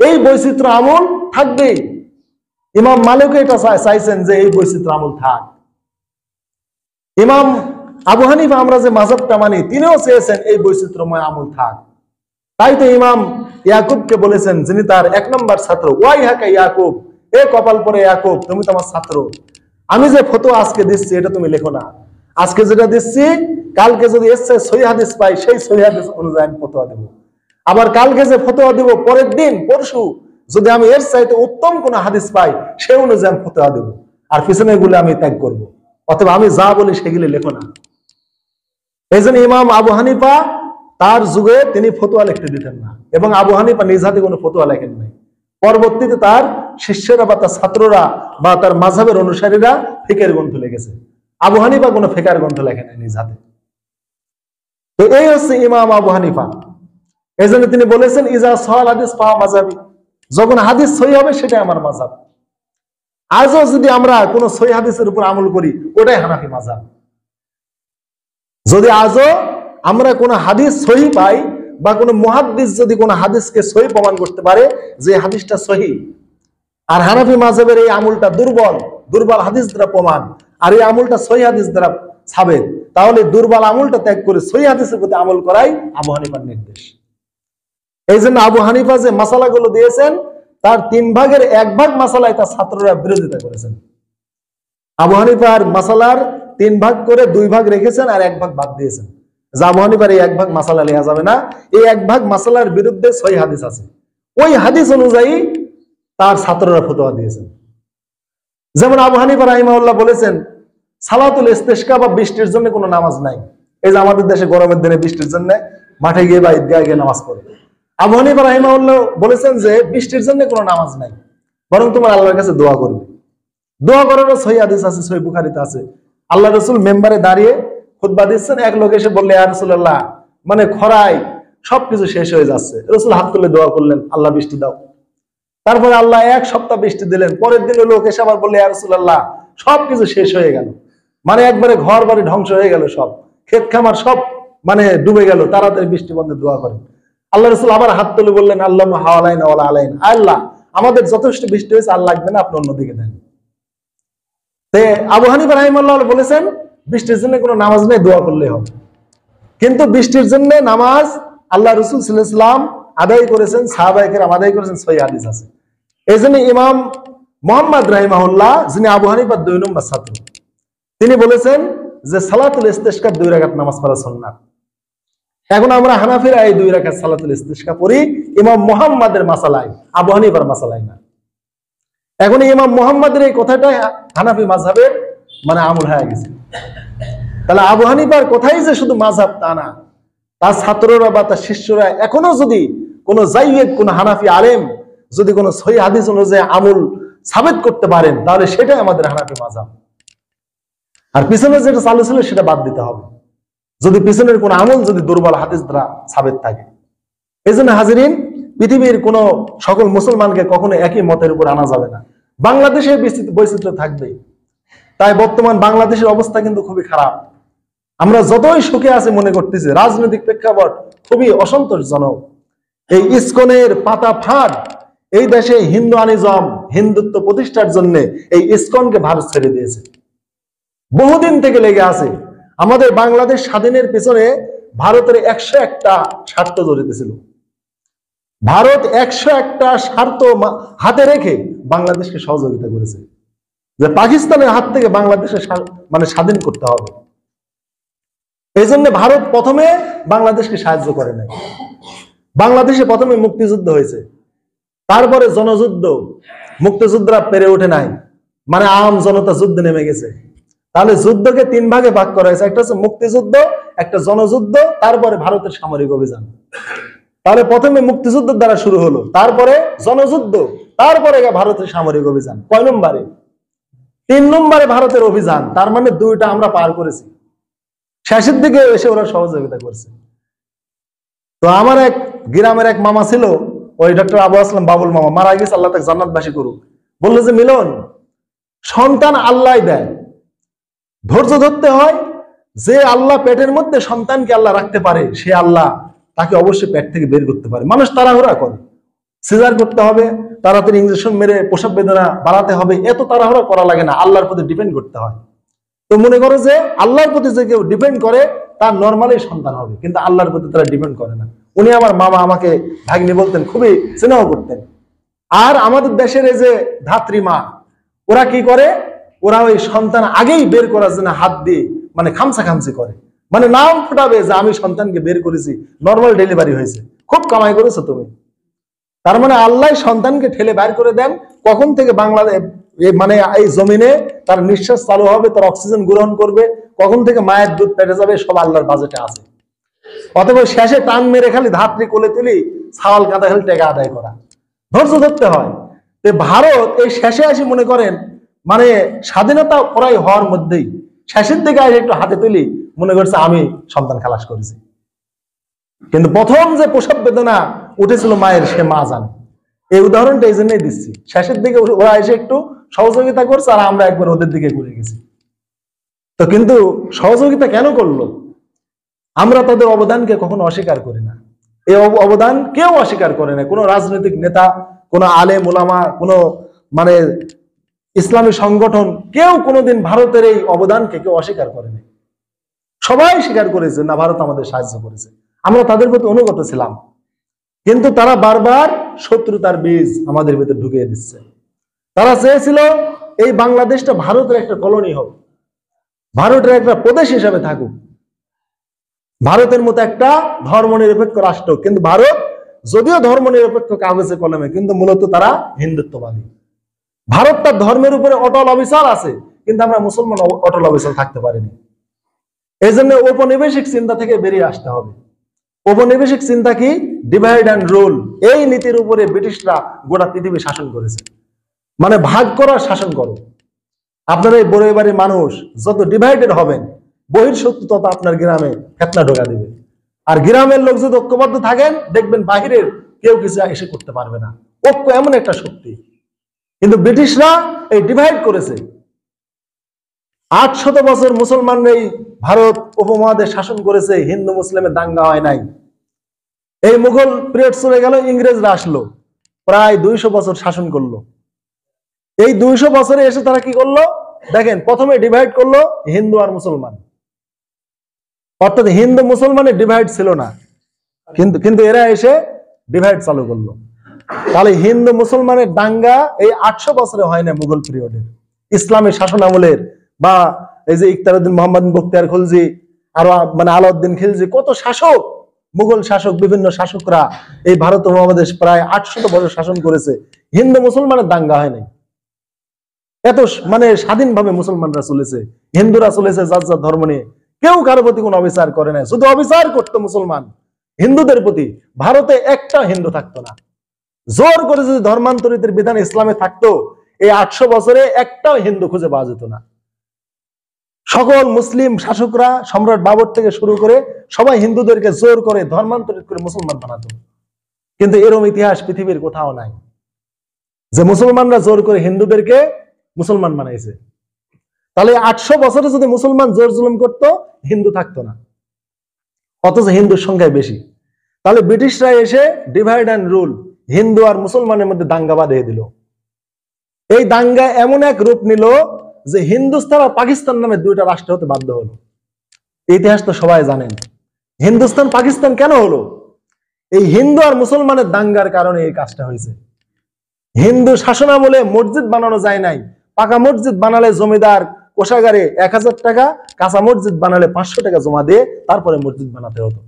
Speaker 1: এই বৈচিত্র্য আমল থাকবেই। ইমাম মালিক এটা চাইছেন যে এই বৈচিত্র্য আমল থাক। ইমাম আবু হানিফা আমরা যে মাযহাবটা মানি, তিনিও চেয়েছেন এই বৈচিত্র্যময় আমল থাক। তাই তো ইমাম ইয়াকুবকে বলেছেন, যিনি তার 1 নম্বর ছাত্র, ওয়াই হাকা ইয়াকুব, এ কপাল পরে ইয়াকুব, তুমি তো আমার ছাত্র, আমি যে ফতোয়া আজকে দিচ্ছি এটা তুমি লেখো না। আজকে যেটা দিচ্ছি, কালকে যদি এর চেয়ে সহিহ হাদিস পাই, সেই সহিহ হাদিস অনুযায়ী আমি ফতোয়া দেব। আবার কালকে যে ফতোয়া দেব, পরের দিন পরশু যদি আমি এর চাইতে উত্তম কোন হাদিস পাই, সেই অনুযায়ী আমি ফতোয়া দেব, আর পিছনে গুলো আমি ত্যাগ করব। অথবা আমি যা বলি সেগুলি লেখো না। এই জন্য ইমাম আবু হানিফা তার যুগে তিনি ফতোয়া লিখতে দিতেন না, এবং আবু হানিফা নিজ হাতে কোনো ফতোয়া লেখেন নাই। পরবর্তীতে তার শিষ্যরা বা তার ছাত্ররা বা তার মাযহাবের অনুসারীরা ফিকহের গ্রন্থ লিখেছে। আবু হানিফা কোনো ফিকহের গ্রন্থ লেখেন নাই নিজ হাতে। তো এই হচ্ছে ইমাম আবু হানিফা। এই জন্য তিনি বলেছেন, ইজা সহাল হাদিস ফা মাযহাবি, যখন হাদিস সহিহ হবে সেটাই আমার মাযহাব। আজও যদি আমরা কোন সহিহ হাদিসের উপর আমল করি, ওটাই হানাফি মাযহাব। যদি আজও আমরা কোন হাদিস সহিহ পাই, বা কোন মুহাদ্দিস যদি কোন হাদিসকে সহিহ প্রমাণ করতে পারে যে হাদিসটা সহিহ, আর হানাফি মাযহাবের এই আমলটা দুর্বল, দুর্বল হাদিস দ্বারা প্রমাণ, আর এই আমলটা সহিহ হাদিস দ্বারা সাবেত, তাহলে দুর্বল আমলটা ত্যাগ করে সহিহ হাদিসের প্রতি আমল করাই আবু হানিফার নির্দেশ। এই জন্য আবু হানিফা যে মাসালাগুলো দিয়েছেন, তার 3 ভাগের 1 ভাগ মাসালায় তার ছাত্ররা বিরোধিতা করেছেন। আবু হানিফার মাসালার 3 ভাগ করে 2 ভাগ রেখেছেন, আর 1 ভাগ বাদ দিয়েছেন। যে আবু হানিফার এই 1 ভাগ মাসালা লেখা যাবে না, এই 1 ভাগ মাসালার বিরুদ্ধে সহিহ হাদিস আছে, ওই হাদিস অনুযায়ী তার ছাত্ররা ফতোয়া দিয়েছেন। যেমন আবু হানিফা রাহিমাহুল্লাহ বলেছেন, সালাতুল ইস্তিসকা বা বৃষ্টির জন্য কোনো নামাজ নাই। এই যে আমাদের দেশে গরমের দিনে বৃষ্টির জন্য মাঠে গিয়ে বা ঈদগাহে গিয়ে নামাজ পড়ে, আবু হানিফা রাহিমাহুল্লাহ বলেছেন যে বৃষ্টির জন্য কোনো নামাজ নাই, বরং তোমার আল্লাহর কাছে দোয়া করবে। দোয়া করারও সহিহ হাদিস আছে, সহিহ বুখারীতে আছে। আল্লাহ রাসূল মেম্বারে দাঁড়িয়ে খুতবা দিচ্ছেন, এক লোক এসে বললে, ইয়া রাসূলুল্লাহ, মানে খরায় সবকিছু শেষ হয়ে যাচ্ছে। রাসূল হাত তুলে দোয়া করলেন, আল্লাহ বৃষ্টি দাও। তারপরে আল্লাহ 1 সপ্তাহ বৃষ্টি দিলেন। পরের দিন লোক এসে আবার বললে, ইয়া রাসূলুল্লাহ, সবকিছু শেষ হয়ে গেল, মানে একবারে ঘর বাড়ি ধ্বংস হয়ে গেল, সব ক্ষেত খামার সব মানে ডুবে গেল, তাড়াতাড়ি বৃষ্টি বন্ধে দোয়া করেন। আল্লাহ রাসূল আবার হাত তুলে বললেন, আল্লাহুম্মা হাওয়ালাইনা ওয়ালা আলাইনা, আল্লাহ আমাদের যথেষ্ট বৃষ্টি হয়েছে, আর লাগবে না, আপনি অন্যদিকে দেন। আবু হানিফা রাহিমাহুল্লাহ বলেছেন বৃষ্টির জন্য কোনো নামাজ নেই, দোয়া করলেই হবে। কিন্তু বৃষ্টির জন্য নামাজ আল্লাহ রাসূল সাল্লাল্লাহু আলাইহি ওয়াসাল্লাম আদায় করেছেন, সাহাবায়ে কেরাম আদায় করেছেন, সহিহ হাদিস আছে। এই জন্য ইমাম মুহাম্মদ রাহিমাহুল্লাহ, যিনি আবু হানিফার 2 নম্বর ছাত্র, তিনি বলেছেন যে সালাতুল ইস্তিসকা 2 রাকাত নামাজ পড়া সুন্নাত। এখন আমরা হানাফিরা এই 2 রাকাত সালাতুল ইস্তিসকা পড়ি ইমাম মুহাম্মাদের মাসালায়, আবু হানিফার মাসালায় না। এখন ইমাম মুহাম্মাদের এই কথাটা হানাফি মাযহাবের মানে আমল হয়ে গেছে। তাহলে আবু হানিফার কথাই যে শুধু মাযহাব তা না, তার ছাত্ররা বা তার শিষ্যরা এখনো যদি কোন জাইয়েদ, কোন হানাফি আলেম যদি কোন সহিহ হাদিস অনুযায়ী আমল সাবিত করতে পারেন, তাহলে সেটাই আমাদের হানাফি মাযহাব। আর পিছনে যেটা চালু ছিল সেটা বাদ দিতে হবে, যদি পিছনের কোন আমল যদি দুর্বল হাদিস দ্বারা সাবিত থাকে। এই জন্য হাজিরিন, পৃথিবীর কোন সকল মুসলমানকে কখনো একই মতের উপর আনা যাবে না। বাংলাদেশে বৈচিত্র্য থাকবে। তাই বর্তমান বাংলাদেশের অবস্থা কিন্তু খুবই খারাপ। আমরা যতই সুখে আছি মনে করতেছি, রাজনৈতিক প্রেক্ষাপট খুবই অসন্তোষজনক। এই ইসকনের পাতা ফাঁদ, এই দেশে হিন্দুয়ানিজম, হিন্দুত্ব প্রতিষ্ঠার জন্য এই ইসকনকে ভারত ছেড়ে দিয়েছে, বহুদিন থেকে লেগে আছে। আমাদের বাংলাদেশ স্বাধীনের পেছনে ভারতের 101টা স্বার্থ জড়িত ছিল। ভারত 101টা স্বার্থ হাতে রেখে বাংলাদেশকে সহযোগিতা করেছে যে পাকিস্তানের হাত থেকে বাংলাদেশে মানে স্বাধীন করতে হবে। এই জন্য ভারত প্রথমে বাংলাদেশকে সাহায্য করে নাই। বাংলাদেশে প্রথমে মুক্তিযুদ্ধ হয়েছে, তারপরে জনযুদ্ধ, মুক্তিযোদ্ধারা পেরে ওঠে নাই, মানে আম জনতা যুদ্ধে নেমে গেছে। তাহলে যুদ্ধকে 3 ভাগে ভাগ করা হয়েছে, একটা হচ্ছে মুক্তিযুদ্ধ, একটা জনযুদ্ধ, তারপরে ভারতের সামরিক অভিযান। তাহলে প্রথমে মুক্তিযুদ্ধের দ্বারা শুরু হলো, তারপরে জনযুদ্ধ, তারপরে ভারতের সামরিক অভিযান। কয় নম্বরে? 3 নম্বরে ভারতের অভিযান। তার মানে 2টা আমরা পার করেছি, শেষের দিকে এসে ওরা সহযোগিতা করছে। তো আমার এক গ্রামের এক মামা ছিল, ওই ডক্টর আবু আসলাম বাবুল মামা, মারা গেছে, আল্লাহ তাকে জান্নাতবাসী করুক। বললো যে মিলন, সন্তান আল্লাহ দেয়, ধৈর্য ধরতে হয়। যে আল্লাহ পেটের মধ্যে সন্তানকে আল্লাহ রাখতে পারে, সে আল্লাহ তাকে অবশ্যই পেট থেকে বের করতে পারে। মানুষ তাড়াহুড়া করে, সিজার করতে হবে, তাড়াতাড়ি ইঞ্জেকশন মেরে প্রসব বেদনা বাড়াতে হবে, এত তাড়াহুড়া করা লাগে না, আল্লাহর প্রতি ডিপেন্ড করতে হয়। তো মনে করো যে আল্লাহর প্রতি যে কেউ ডিপেন্ড করে তার নর্মালি সন্তান হবে, কিন্তু আল্লাহর প্রতি তারা ডিপেন্ড করে না। উনি আমার মামা, আমাকে ভাগ্নি বলতেন, খুবই স্নেহ করতেন। আর আমাদের দেশের এই যে ধাত্রী মা, ওরা কি করে, ওরা ওই সন্তান আগেই বের করার জন্য হাত দিয়ে মানে খামসি করে, মানে নাম ফোটাবে যে আমি সন্তানকে বের করেছি, নর্মাল ডেলিভারি হয়েছে, খুব কামাই করেছো তুমি। তার মানে আল্লাহ সন্তানকে ঠেলে বাইর করে দেন। কখন থেকে বাংলাদেশ মানে এই জমিনে তার নিঃশ্বাস চালু হবে, তার অক্সিজেন গ্রহণ করবে, কখন থেকে মায়ের দুধ পেটে যাবে, সব আল্লাহর বাজেটে আছে। অথবা শেষে টান মেরে খালি ধাত্রী কোলে তুলি, ছাওয়াল কাঁদা খালি টাকা আদায় করা, ধৈর্য ধরতে হয়। তো ভারত এই শেষে আসি মনে করেন, মানে স্বাধীনতা প্রায় হওয়ার মধ্যেই শেষের দিকে আসে একটু হাতে তুলি, মনে করছে আমি সন্তান খালাস করেছি। কিন্তু প্রথম যে প্রসব বেদনা উঠেছিল মায়ের, সে মা জানে। এই উদাহরণটা এই জন্যই দিচ্ছি, শেষের দিকে ওরা এসে একটু সহযোগিতা করছে, আর আমরা একবার ওদের দিকে ঘুরে গেছি। তো কিন্তু সহযোগিতা কেন করলো? আমরা তাদের অবদানকে কখনো অস্বীকার করি না। এই অবদান কেউ অস্বীকার করে না, কোনো রাজনৈতিক নেতা, কোনো আলেম ওলামা, কোনো মানে ইসলামী সংগঠন, কেউ কোনোদিন ভারতের এই অবদানকে কেউ অস্বীকার করে না। সবাই স্বীকার করেছে না, ভারত আমাদের সাহায্য করেছে, আমরা তাদের প্রতি অনুগত ছিলাম। কিন্তু তারা বারবার শত্রুতার বীজ আমাদের ভিতরে ঢুকিয়ে দিচ্ছে। তারা চেয়েছিল এই বাংলাদেশটা ভারতের একটা কলোনি হোক, ভারতের একটা প্রদেশ হিসাবে থাকুক, ভারতের মতো একটা ধর্মনিরপেক্ষ রাষ্ট্র। কিন্তু ভারত যদিও ধর্মনিরপেক্ষ কাগজে কলমে, কিন্তু মূলত তারা হিন্দুত্ববাদী। ভারত তার ধর্মের উপরে অটল অবিচল আছে, কিন্তু আমরা মুসলমান অটল অবিচল থাকতে পারিনি। এই জন্য ঔপনিবেশিক চিন্তা থেকে বেরিয়ে আসতে হবে। ঔপনিবেশিক চিন্তা কি? Divide and rule. এই নীতির উপরে ব্রিটিশরা গোটা পৃথিবী শাসন করেছে, মানে ভাগ করার শাসন করো। আপনারা এই বড় বাড়ির মানুষ যত ডিভাইডেড হবেন, বহির্শত্রু তত আপনার গ্রামে ফেতনা ঢোকা দিবে। আর গ্রামের লোক যদি ঐক্যবদ্ধ থাকেন, দেখবেন বাহিরের কেউ কিছু এসে করতে পারবে না। ঐক্য এমন একটা শক্তি। কিন্তু ব্রিটিশরা এই ডিভাইড করেছে। 800 বছর মুসলমানরা এই ভারত উপমহাদেশ শাসন করেছে, হিন্দু মুসলিমের দাঙ্গা হয় নাই। এই মুঘল পিরিয়ড চলে গেল, ইংরেজরা আসলো, প্রায় 200 বছর শাসন করলো। এই 200 বছরে এসে তারা কি করলো? দেখেন প্রথমে ডিভাইড করলো হিন্দু আর মুসলমান, অর্থাৎ হিন্দু মুসলমানের ডিভাইড ছিল না, কিন্তু এরা এসে ডিভাইড চালু করলো। তাহলে হিন্দু মুসলমানের দাঙ্গা এই 800 বছরে হয় না, মুঘল পিরিয়ডের ইসলামী শাসন আমলের, বা এই যে ইখতিয়ারউদ্দিন মোহাম্মদ বখতিয়ার খলজি, আরো মানে আলাউদ্দিন খিলজি, কত শাসক, মুঘল শাসক, বিভিন্ন শাসকরা এই ভারত উপমহাদেশ প্রায় 800 বছর শাসন করেছে, হিন্দু মুসলমানের দাঙ্গা হয় নাই। এত মানে স্বাধীনভাবে মুসলমানরা চলেছে, হিন্দুরা চলেছে যার যার ধর্ম নিয়ে, কেউ কারো প্রতি কোনো অবিচার করে না। শুধু অবিচার করতো মুসলমান হিন্দুদের প্রতি, ভারতে একটা হিন্দু থাকতো না। জোর করে যদি ধর্মান্তরিতের বিধান ইসলামে থাকতো, এই 800 বছরে একটাও হিন্দু খুঁজে পাওয়া যেত না। সকল মুসলিম শাসকরা, সম্রাট বাবর থেকে শুরু করে সবাই হিন্দুদেরকে জোর করে ধর্মান্তরিত করে মুসলমান বানাতো। কিন্তু এরকম ইতিহাস পৃথিবীর কোথাও নাই যে মুসলমানরা জোর করে হিন্দুদেরকে মুসলমান বানাইছে। তাহলে 800 বছরে যদি মুসলমান জোর জুলুম করতো, হিন্দু থাকতো না, অথচ হিন্দুর সংখ্যায় বেশি। তাহলে ব্রিটিশরা এসে ডিভাইড অ্যান্ড রুল, হিন্দু আর মুসলমানের মধ্যে দাঙ্গা বাঁধিয়ে দিল। এই দাঙ্গা এমন এক রূপ নিল যে হিন্দুস্তান আর পাকিস্তান নামে দুইটা রাষ্ট্র হতে বাধ্য হলো। ইতিহাস তো সবাই জানেন। হিন্দুস্তান পাকিস্তান কেন হলো? এই হিন্দু আর মুসলমানের দাঙ্গার কারণে এই কাজটা হয়েছে। হিন্দু শাসনামলে মসজিদ বানানো যায় নাই, পাকা মসজিদ বানালে জমিদার কোষাগারে 1000 টাকা, কাঁচা মসজিদ বানালে 500 টাকা জমা দিয়ে তারপরে মসজিদ বানাতে হতো।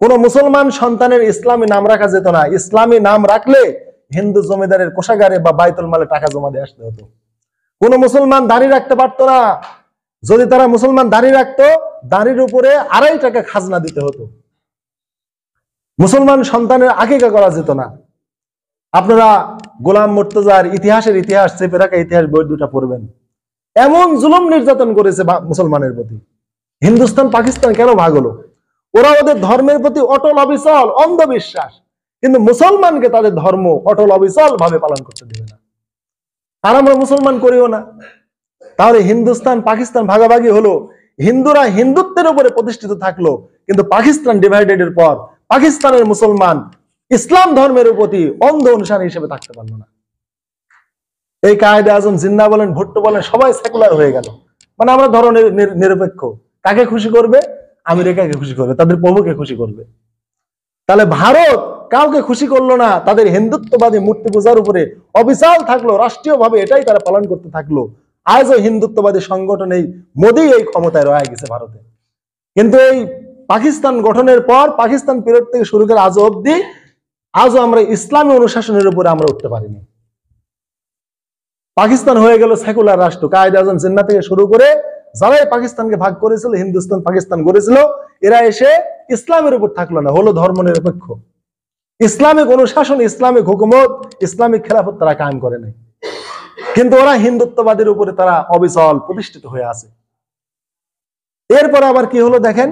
Speaker 1: কোন মুসলমান সন্তানের ইসলামী নাম রাখা যেত না, ইসলামী নাম রাখলে হিন্দু জমিদারের কোষাগারে বা বাইতুল মালে টাকা জমা দিয়ে আসতে হতো। কোন মুসলমান দাড়ি রাখতে পারতো না, যদি তারা মুসলমান দাড়ি রাখতো, দাড়ির উপরে 2.5 টাকা খাজনা দিতে হতো। মুসলমান সন্তানের আকিকা করা যেত না। আপনারা গোলাম মুর্তজার ইতিহাস চেপে রাখা ইতিহাস বই দুটা পড়বেন, এমন জুলুম নির্যাতন করেছে মুসলমানের প্রতি। হিন্দুস্তান পাকিস্তান কেন ভাগ হলো? ওরা ওদের ধর্মের প্রতি অটল অবিচল, অন্ধবিশ্বাস, কিন্তু মুসলমানকে তাদের ধর্ম অটল অবিচল ভাবে পালন করতে দেবে না। আর আমরা মুসলমান করিও না। তাহলে হিন্দুস্তান পাকিস্তান ভাগাভাগি হলো, হিন্দুরা হিন্দুত্বের উপরে প্রতিষ্ঠিত থাকলো, কিন্তু পাকিস্তান ডিভাইডেড এর পর পাকিস্তানের মুসলমান ইসলাম ধর্মের প্রতি অন্ধ অনুসারী হিসেবে থাকতে পারলো না। এই কায়েদে আজম, জিন্নাহ বলেন, ভুট্টো বলেন, সবাই সেকুলার হয়ে গেল। মানে আমরা ধরো নিরপেক্ষ, কাকে খুশি করবে? আমেরিকাকে খুশি করবে, তাদের প্রভুকে খুশি করবে। তাহলে ভারত কাউকে খুশি করলো না, তাদের হিন্দুত্ববাদী মূর্তি পূজার উপরে অবিচাল থাকলো, রাষ্ট্রীয়ভাবে এটাই তারা পালন করতে থাকলো। আজও হিন্দুত্ববাদী সংগঠন এই মোদি এই ক্ষমতায় রয়ে গেছে ভারতে। কিন্তু এই পাকিস্তান গঠনের পর, পাকিস্তান পিরিয়ড থেকে শুরু করে আজও আমরা ইসলামী অনুশাসনের উপরে আমরা উঠতে পারিনি। পাকিস্তান হয়ে গেল সেকুলার রাষ্ট্র। কায়েদে আজম জিন্নাহ থেকে শুরু করে যারাই পাকিস্তানকে ভাগ করেছিল, হিন্দুস্তান পাকিস্তান গড়েছিল, এরা এসে ইসলামের উপর থাকলো না, হলো ধর্ম নিরপেক্ষ। ইসলামিক অনুশাসন, ইসলামিক হুকুমত, ইসলামিক খেলাফত তারা কায়েম করে নাই। কিন্তু ওরা হিন্দুত্ববাদের উপরে তারা অবিচল প্রতিষ্ঠিত হয়ে আছে। এরপর আবার কি হলো দেখেন,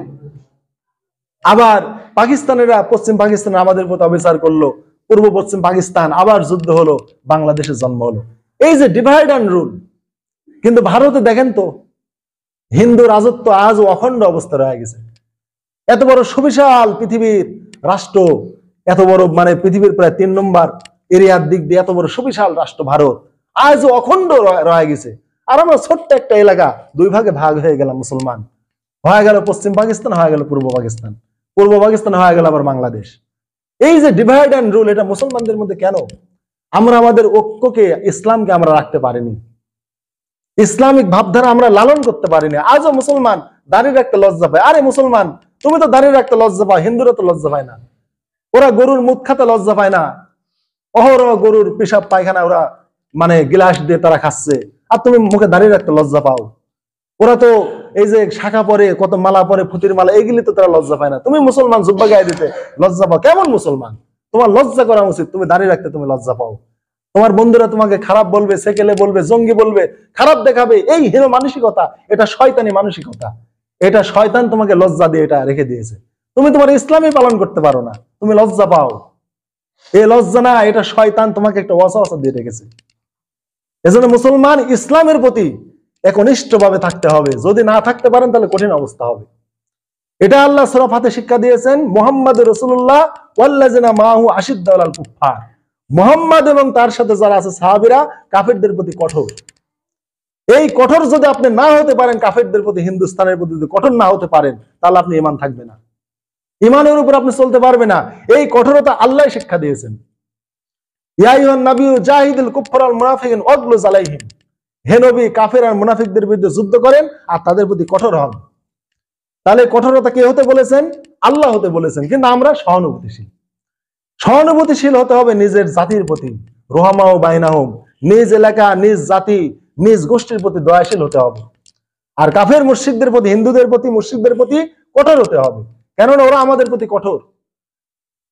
Speaker 1: আবার পাকিস্তানেরা পশ্চিম পাকিস্তান আমাদের প্রতি অবিচার করলো, পূর্ব পশ্চিম পাকিস্তান, আবার যুদ্ধ হলো, বাংলাদেশের জন্ম হলো। এই যে ডিভাইড অ্যান্ড রুল। কিন্তু ভারতে দেখেন তো হিন্দু রাজত্ব আজও অখণ্ড অবস্থা রয়ে গেছে। এত বড় সুবিশাল পৃথিবীর রাষ্ট্র, এত বড় মানে পৃথিবীর প্রায় 3 নম্বর এরিয়ার দিক দিয়ে এত বড় সুবিশাল রাষ্ট্র ভারত আজও অখণ্ড রয়ে গেছে। আর আমরা ছোট্ট একটা এলাকা 2 ভাগে ভাগ হয়ে গেলাম, মুসলমান হয়ে গেল পশ্চিম পাকিস্তান, হয়ে গেল পূর্ব পাকিস্তান, পূর্ব পাকিস্তান হয়ে গেল আবার বাংলাদেশ। এই যে ডিভাইড অ্যান্ড রুল, এটা মুসলমানদের মধ্যে কেন? আমরা আমাদের ঐক্যকে, ইসলামকে আমরা রাখতে পারিনি, ইসলামিক ভাবধারা আমরা লালন করতে পারিনি। আজও মুসলমান দাঁড়িয়ে রাখতে লজ্জা পায়। আরে মুসলমান, তুমি তো দাঁড়িয়ে রাখতে লজ্জা পাও, হিন্দুরা তো লজ্জা পায় না। ওরা গরুর মুখ খাতে লজ্জা পায় না, অহরহ গরুর পেশাব পায়খানা ওরা মানে গ্লাস দিয়ে তারা খাচ্ছে, আর তুমি মুখে দাঁড়িয়ে রাখতে লজ্জা পাও। ওরা তো এই যে শাখা পরে, কত মালা পরে, ফুতির মালা, এগুলি তো তারা লজ্জা পায় না। তুমি মুসলমান জুব্বা গায়ে দিতে লজ্জা পাও, কেমন মুসলমান? তোমার লজ্জা করা উচিত, তুমি দাঁড়িয়ে রাখতে তুমি লজ্জা পাও। তোমার বন্ধুরা তোমাকে খারাপ বলবে, সেকেলে বলবে, জঙ্গি বলবে, খারাপ দেখাবে, এই হীন মানসিকতা, এটা শয়তানি মানসিকতা। এটা শয়তান তোমাকে লজ্জা দিয়ে এটা রেখে দিয়েছে। তুমি তোমার ইসলামই পালন করতে পারো না, তুমি লজ্জা পাও। এই লজ্জা না, এটা শয়তান তোমাকে একটা ওয়াসওয়াসা দিয়ে রেখেছে। এজন্য মুসলমান ইসলামের প্রতি একনিষ্ঠভাবে থাকতে হবে। যদি না থাকতে পারেন তাহলে কঠিন অবস্থা হবে। এটা আল্লাহ সূরা ফাতির শিক্ষা দিয়েছেন, মুহাম্মদুর রাসূলুল্লাহ ওয়াল্লাযিনা মাআহু আশিদ্দাউ আলাল কুফফার। মুহাম্মদ এবং তার সাথে যারা আছে সাহাবীরা কাফেরদের প্রতি কঠোর। এই কঠোর যদি আপনি না হতে পারেন কাফেরদের প্রতি, হিন্দুস্তানের প্রতি যদি কঠোর না হতে পারেন, তাহলে আপনি ঈমান থাকবে না, ঈমানের উপর আপনি চলতে পারবে না। এই কঠোরতা আল্লাহ শিক্ষা দিয়েছেন। ইয়া আইয়ুহান নাবিয়্যু জাহিদুল কুফার ওয়াল মুনাফিকিন ওয়াগলুজ আলাইহিম, হে নবী কাফের আর মুনাফিকদের বিরুদ্ধে যুদ্ধ করেন আর তাদের প্রতি কঠোর হন। তাহলে কঠোরতা কে হতে বলেছেন? আল্লাহ হতে বলেছেন। কিন্তু আমরা সহানুভূতিশীল, সহানুভূতিশীল হতে হবে নিজের জাতির প্রতি, রুহামাউ বাইনাহুম, নিজ এলাকা, নিজ জাতি, নিজ গোষ্ঠীর প্রতি দয়াশীল হতে হবে। আর কাফের মুশরিকদের প্রতি, হিন্দুদের প্রতি, মুশরিকদের প্রতি কঠোর হতে হবে, কেননা ওরা আমাদের প্রতি কঠোর।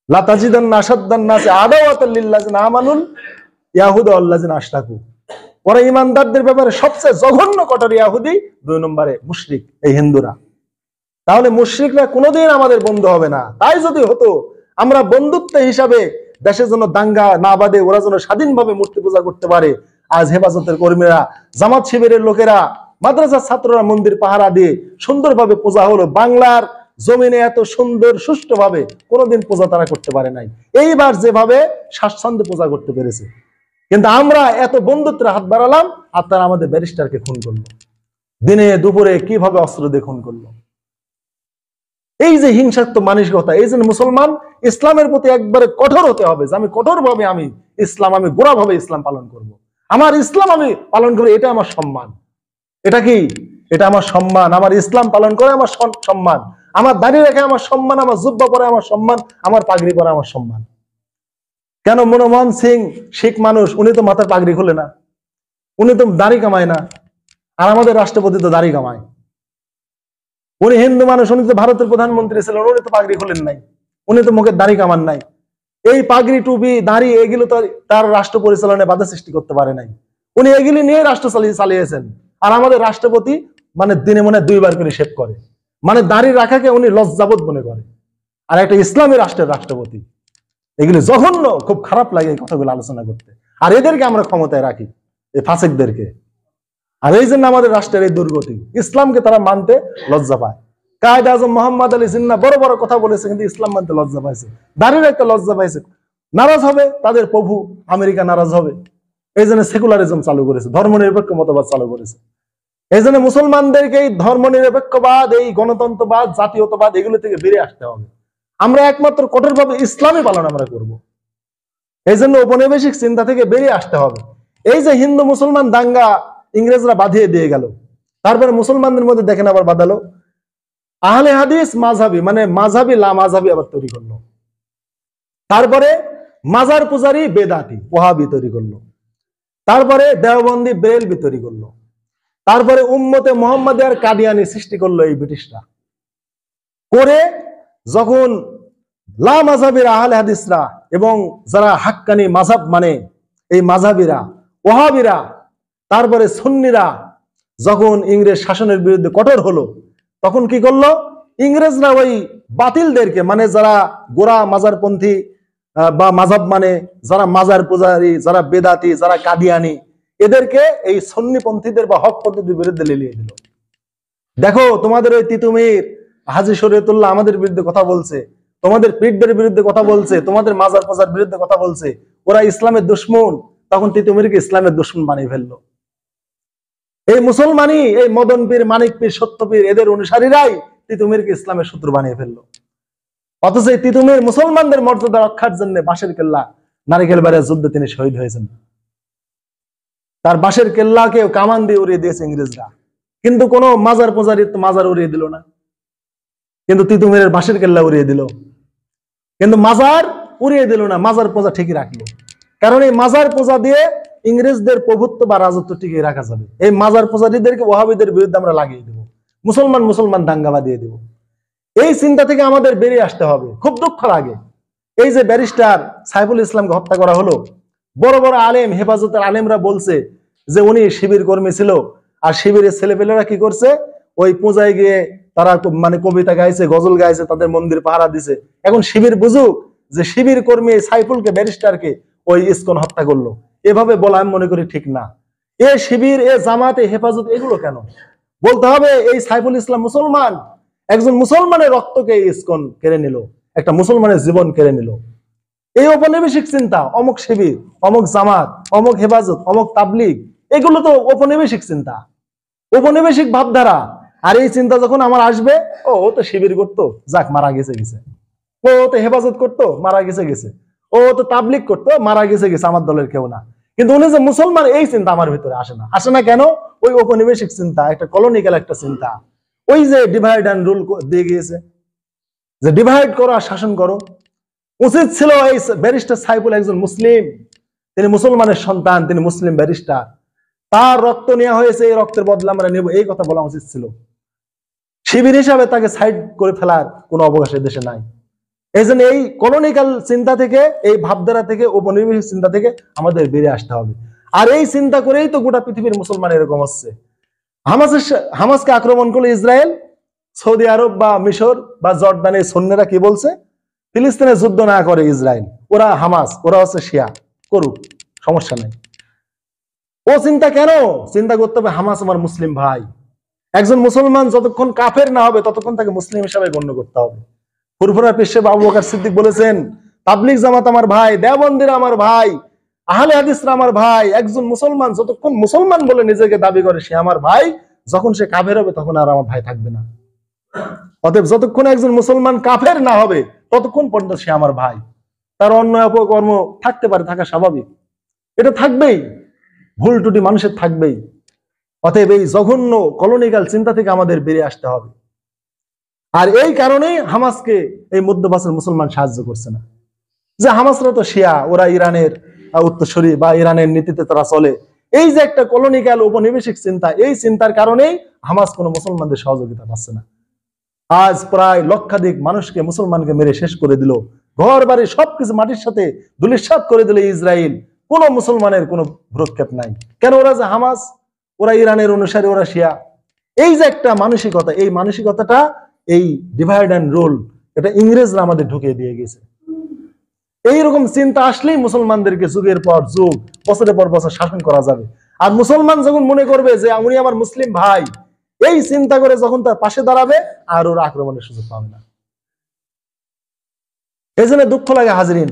Speaker 1: লা তাজিদান্না আশাদ্দান নাসি আদাওয়াতাল লিল্লাযিনা আমানুল ইয়াহুদা ওয়াল্লাযিনা আশরাকু, ওরা ঈমানদারদের ব্যাপারে সবচেয়ে জঘন্য কঠোর ইয়াহুদি, 2 নম্বরে মুশরিক এই হিন্দুরা। তাহলে মুশরিকরা কোনোদিন আমাদের বন্ধু হবে না। তাই যদি হতো, আমরা বন্ধুত্ব হিসাবে দেশের জন্য দাঙ্গা না বাঁধে ওরা যেন স্বাধীনভাবে মূর্তি পূজা করতে পারে। আজ হেফাজতের কর্মীরা, জামাত শিবিরের লোকেরা, মাদ্রাসার ছাত্ররা মন্দির পাহারা দিয়ে সুন্দরভাবে পূজা হলো। বাংলার জমিনে এত সুন্দর সুষ্ঠুভাবে কোনোদিন পূজা তারা করতে পারে নাই। এইবার যেভাবে স্বাচ্ছন্দ্যে পূজা করতে পেরেছে। কিন্তু আমরা এত বন্ধুত্বের হাত বাড়ালাম আর তারা আমাদের ব্যারিস্টারকে খুন করলো, দিনে দুপুরে কিভাবে অস্ত্র দিয়ে খুন করলো। এই যে হিংসাত্মক মানসিকতা, এই জন্য মুসলমান ইসলামের প্রতি একবারে কঠোর হতে হবে যে আমি কঠোরভাবে আমি গোড়াভাবে ইসলাম পালন করব। আমার ইসলাম আমি পালন করি, এটা আমার সম্মান। এটা কি? এটা আমার সম্মান। আমার ইসলাম পালন করে আমার সম্মান, আমার দাড়ি রেখে আমার সম্মান, আমার জুব্বা পরে আমার সম্মান, আমার পাগড়ি পরে আমার সম্মান। কেন মনমোহন সিং শিখ মানুষ, উনি তো মাথার পাগড়ি খুলে না, উনি তো দাড়ি কামায় না। আর আমাদের রাষ্ট্রপতি তো দাড়ি কামায়। উনি হিন্দু মানুষ, উনি তো ভারতের প্রধানমন্ত্রী ছিলেন, উনি তো পাগড়ি খুলেন নাই, উনি তো মুখের দাড়ি কামান নাই। এই পাগড়ি, টুপি, দাড়ি এগুলো তো তার রাষ্ট্র পরিচালনায় বাধা সৃষ্টি করতে পারে নাই। উনি এগুলি নিয়ে রাষ্ট্র চালিয়েছেন। আর আমাদের রাষ্ট্রপতি মানে দিনে মনে 2 বার করে শেভ করে, মানে দাড়ি রাখাকে উনি লজ্জাবোধ মনে করে। আর একটা ইসলামী রাষ্ট্রের রাষ্ট্রপতি, এগুলি জঘন্য, খুব খারাপ লাগে এই কথাগুলো আলোচনা করতে। আর এদেরকে আমরা ক্ষমতায় রাখি, এই ফাসিকদেরকে। আর এই জন্য আমাদের রাষ্ট্রের এই দুর্গতি, ইসলামকে তারা মানতে লজ্জা পায়। কায়েদ আজম মোহাম্মদ আলী জিন্নাহ বড় বড় কথা বলেছে, কিন্তু ইসলাম মানতে লজ্জা পাইছে, দাঁড়িয়ে একটা লজ্জা পাইছে। নারাজ হবে তাদের প্রভু আমেরিকা, নারাজ হবে। এই জন্য সেকুলারিজম চালু করেছে, ধর্মনিরপেক্ষ মতবাদ চালু করেছে। এই জন্য মুসলমানদেরকে এই ধর্মনিরপেক্ষবাদ, এই গণতন্ত্রবাদ, জাতীয়তাবাদ এগুলো থেকে বেরিয়ে আসতে হবে। আমরা একমাত্র কঠোরভাবে ইসলামী পালন আমরা করব। এই জন্য ঔপনিবেশিক চিন্তা থেকে বেরিয়ে আসতে হবে। এই যে হিন্দু মুসলমান দাঙ্গা ইংরেজরা বাঁধিয়ে দিয়ে গেল, তারপরে মুসলমানদের মধ্যে দেখেন আবার বাঁধালো আহলে হাদিস মাযহাবী, মানে মাযহাবী লা মাযহাবী আবার তৈরি করলো। তারপরে মাজার পূজারি বেদাতি ওয়াহাবি তৈরি করলো। তারপরে দেওবন্দি বেরেলভি তৈরি করলো। তারপরে উম্মতে মুহাম্মাদিয়ার কাদিয়ানি সৃষ্টি করলো এই ব্রিটিশরা। করে যখন লা মাযহাবীরা, আহলে হাদিসরা এবং যারা হাক্কানি মাযহাব মানে এই মাযহাবীরা, ওয়াহাবিরা, তারপরে সুন্নিরা যখন ইংরেজ শাসনের বিরুদ্ধে কঠোর হলো, তখন কি করলো ইংরেজরা? ওই বাতিলদেরকে, মানে যারা গোরা মাজারপন্থী বা মাযহাব মানে যারা মাজার পূজারী, যারা বেদাতি, যারা কাদিয়ানি, এদেরকে এই সুন্নিপন্থীদের বা হক পন্থীদের বিরুদ্ধে লেলিয়ে দিল। দেখো তোমাদের ওই তিতুমির হাজী শরীয়তুল্লাহ আমাদের বিরুদ্ধে কথা বলছে, তোমাদের পীরদের বিরুদ্ধে কথা বলছে, তোমাদের মাজার পূজার বিরুদ্ধে কথা বলছে, ওরা ইসলামের দুশমন। তখন তিতুমিরকে ইসলামের দুশমন বানিয়ে ফেললো। এই মুসলমানই, এই মদন পীর, মানিক পীর, সত্য পীর, এদের অনুসারীরাই তিতুমিরকে ইসলামের শত্রু বানিয়ে ফেললো। অথচ এই তিতুমির মুসলমানদের মর্যাদা রক্ষার জন্য বাঁশের কেল্লা, নারিকেল বাড়ির যুদ্ধে তিনি শহীদ হয়েছেন। তার বাঁশের কেল্লাকে কামান দিয়ে উড়িয়ে দিয়েছে ইংরেজরা, কিন্তু কোনো মাজার পূজারী তো মাজার উড়িয়ে দিল না, কিন্তু তিতুমিরের বাঁশের কেল্লা উড়িয়ে দিল। কিন্তু মাজার উড়িয়ে দিল না, মাজার পূজা ঠিকই রাখলো। কারণ এই মাজার পূজা দিয়ে ইংরেজদের প্রভুত্ব বা রাজত্ব টিকিয়ে রাখা যাবে। এই মাজার পূজারীদেরকে ওয়াহাবিদের বিরুদ্ধে আমরা লাগিয়ে দেবো, মুসলমান দাঙ্গা বাঁধিয়ে দেবো। এই চিন্তা থেকে আমাদের বেরিয়ে আসতে হবে। খুব দুঃখ লাগে এই যে ব্যারিস্টার সাইফুল ইসলামকে হত্যা করা হলো। বড় বড় আলেম, হেফাজতের আলেমরা বলছে যে উনি শিবির কর্মী ছিল, আর শিবিরের ছেলেপেলেরা কি করছে, ওই পূজায় গিয়ে তারা মানে কবিতা গাইছে, গজল গাইছে, তাদের মন্দির পাহারা দিছে। এখন শিবির বুঝুক যে শিবির কর্মী সাইফুলকে, ব্যারিস্টারকে ওই ইসকন হত্যা করলো। এভাবে বলা আমি মনে করি ঠিক না। এ শিবির, এ জামাত, এ হেফাজত, এগুলো কেন? বলতে হবে এই সাইফুল ইসলাম মুসলমান, একজন মুসলমানের রক্তকে ইসকন কেড়ে নিল, একটা মুসলমানের জীবন কেড়ে নিল। এই ঔপনিবেশিক চিন্তা, অমুক শিবির, অমুক জামাত, অমুক হেফাজত, অমুক তাবলিগ, এগুলো তো ঔপনিবেশিক চিন্তা, ঔপনিবেশিক ভাবধারা। আর এই চিন্তা যখন আমার আসবে, ও তো শিবির করতো, যাক মারা গেছে গেছে, ও তো হেফাজত করতো, মারা গেছে গেছে, ও তো তাবলিগ করতো, মারা গেছে গেছে, আমার দলের কেউ না। কিন্তু উনি যে মুসলমান, এই চিন্তা আমার ভিতরে আসে না। আসে না কেন? ওই ঔপনিবেশিক চিন্তা, একটা কলোনিক্যাল একটা চিন্তা, ওই যে ডিভাইড অ্যান্ড রুল দিয়ে গিয়েছে, যে ডিভাইড করো আর শাসন করো। উচিত ছিল এই ব্যারিস্টার সাইফুল একজন মুসলিম, তিনি মুসলমানের সন্তান, তিনি মুসলিম ব্যারিস্টার, তার রক্ত নেওয়া হয়েছে, এই রক্তের বদলা আমরা নেব, এই কথা বলা উচিত ছিল। শিবির হিসাবে তাকে সাইড করে ফেলার কোনো অবকাশ দেশে নাই। এই জন্য এই কলোনিক্যাল চিন্তা থেকে, এই ভাবধারা থেকে, ঔপনিবেশিক চিন্তা থেকে আমাদের বেরিয়ে আসতে হবে। আর এই চিন্তা করেই তো গোটা পৃথিবীর মুসলমান এরকম হচ্ছে। হামাসকে আক্রমণ করলো ইসরায়েল, সৌদি আরব বা মিশর বা জর্ডানের সৈন্যরা কি বলছে? ফিলিস্তিনে যুদ্ধ না করে ইসরায়েল, ওরা হামাস, ওরা হচ্ছে শিয়া, করুক, সমস্যা নেই। ও চিন্তা কেন? চিন্তা করতে হবে হামাস আমার মুসলিম ভাই। একজন মুসলমান যতক্ষণ কাফের না হবে ততক্ষণ তাকে মুসলিম হিসাবে গণ্য করতে হবে। ফুরফুরা পীর সাহেব আবু বকর সিদ্দিক বলেছেন, তাবলিগ জামাত আমার ভাই, দেওবন্দিরা আমার ভাই, আহলে হাদিসরা আমার ভাই। একজন মুসলমান যতক্ষণ মুসলমান বলে নিজেকে দাবি করে সে আমার ভাই, যখন সে কাফের হবে তখন আর আমার ভাই থাকবে না। অতএব যতক্ষণ একজন মুসলমান কাফের না হবে ততক্ষণ পর্যন্ত সে আমার ভাই। তার অন্যায় অপকর্ম থাকতে পারে, থাকা স্বাভাবিক, এটা থাকবেই, ভুল ত্রুটি মানুষের থাকবেই। অতএব এই জঘন্য কলোনিক্যাল চিন্তা থেকে আমাদের বেরিয়ে আসতে হবে। আর এই কারণেই হামাসকে এই মধ্যপ্রাচ্যের মুসলমান সাহায্য করছে না। যে হামাসরা তো শিয়া, ওরা ইরানের উত্তরসূরি বা ইরানের নীতিতে তারা চলে। এই যে একটা কলোনিক্যাল ঔপনিবেশিক চিন্তা, এই চিন্তার কারণেই হামাস কোনো মুসলমানদের সহযোগিতা পাচ্ছে না। আজ প্রায় লক্ষাধিক মানুষকে, মুসলমানকে মেরে শেষ করে দিল, ঘর বাড়ি সবকিছু মাটির সাথে ধূলিসাৎ করে দিল ইসরায়েল। কোন মুসলমানের কোনো ভ্রুক্ষেপ নাই। কেন? ওরা যে হামাস, ওরা ইরানের অনুসারী, ওরা শিয়া। এই যে একটা মানসিকতা, এই মানসিকতাটা, এই ডিভাইড অ্যান্ড রুল, এটা ইংরেজরা আমাদের ঢুকিয়ে দিয়ে গেছে। এইরকম চিন্তা আসলেই মুসলমানদেরকে যুগের পর যুগ, বছরের পর বছর শাসন করা যাবে। আর মুসলমান যখন মনে করবে যে উনি আমার মুসলিম ভাই, এই চিন্তা করে যখন তার পাশে দাঁড়াবে, আর ওরা আক্রমণের সুযোগ পাবে না। এই জন্য দুঃখ লাগে হাজরিন,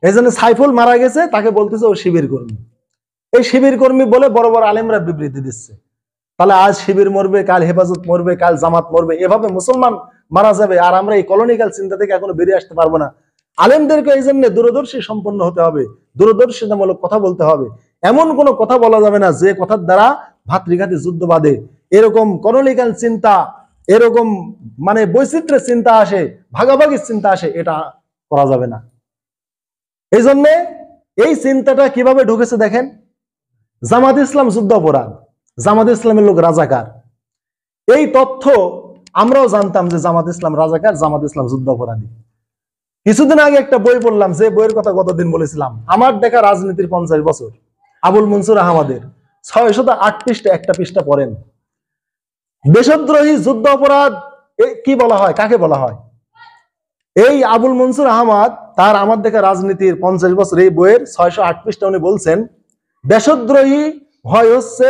Speaker 1: এই জন্য সাইফুল মারা গেছে, তাকে বলতেছে ও শিবির কর্মী। এই শিবির কর্মী বলে বড় বড় আলেমরা বিবৃতি দিচ্ছে। তাহলে আজ শিবির মরবে, কাল হেফাজত মরবে, কাল জামাত মরবে, এভাবে মুসলমান মারা যাবে। আর আমরা এই কলোনিক্যাল চিন্তা থেকে এখনো বেরিয়ে আসতে পারবো না। আলেমদেরকে এই জন্য দূরদর্শী সম্পন্ন হতে হবে, দূরদর্শিতামূলক কথা বলতে হবে। এমন কোনো কথা বলা যাবে না যে কথার দ্বারা ভাতৃঘাতী যুদ্ধ বাঁধে, এরকম কলোনিক্যাল চিন্তা, এরকম মানে বৈচিত্র্যের চিন্তা আসে, ভাগাভাগির চিন্তা আসে, এটা করা যাবে না। এই জন্য এই চিন্তাটা কিভাবে ঢুকেছে দেখেন। জামাত ইসলাম যুদ্ধ অপরাধ, জামাত ইসলামের লোক রাজাকার, এই তথ্য আমরাও জানতাম যে জামাত ইসলাম রাজাকার, জামাত ইসলাম যুদ্ধ অপরাধী। কিছুদিন আগে একটা বই পড়লাম, যে বইয়ের কথা গতদিন বলেছিলাম, আমার দেখা রাজনীতির 50 বছর, আবুল মনসুর আহমদের 608 পৃষ্ঠা, একটা পৃষ্ঠা পড়েন। দেশদ্রোহী, যুদ্ধ অপরাধ কি বলা হয়, কাকে বলা হয়? এই আবুল মনসুর আহমদ তার আমার দেখা রাজনীতির 50 বছর এই বইয়ের 608 পৃষ্ঠা উনি বলছেন, দেশদ্রোহী হয় হচ্ছে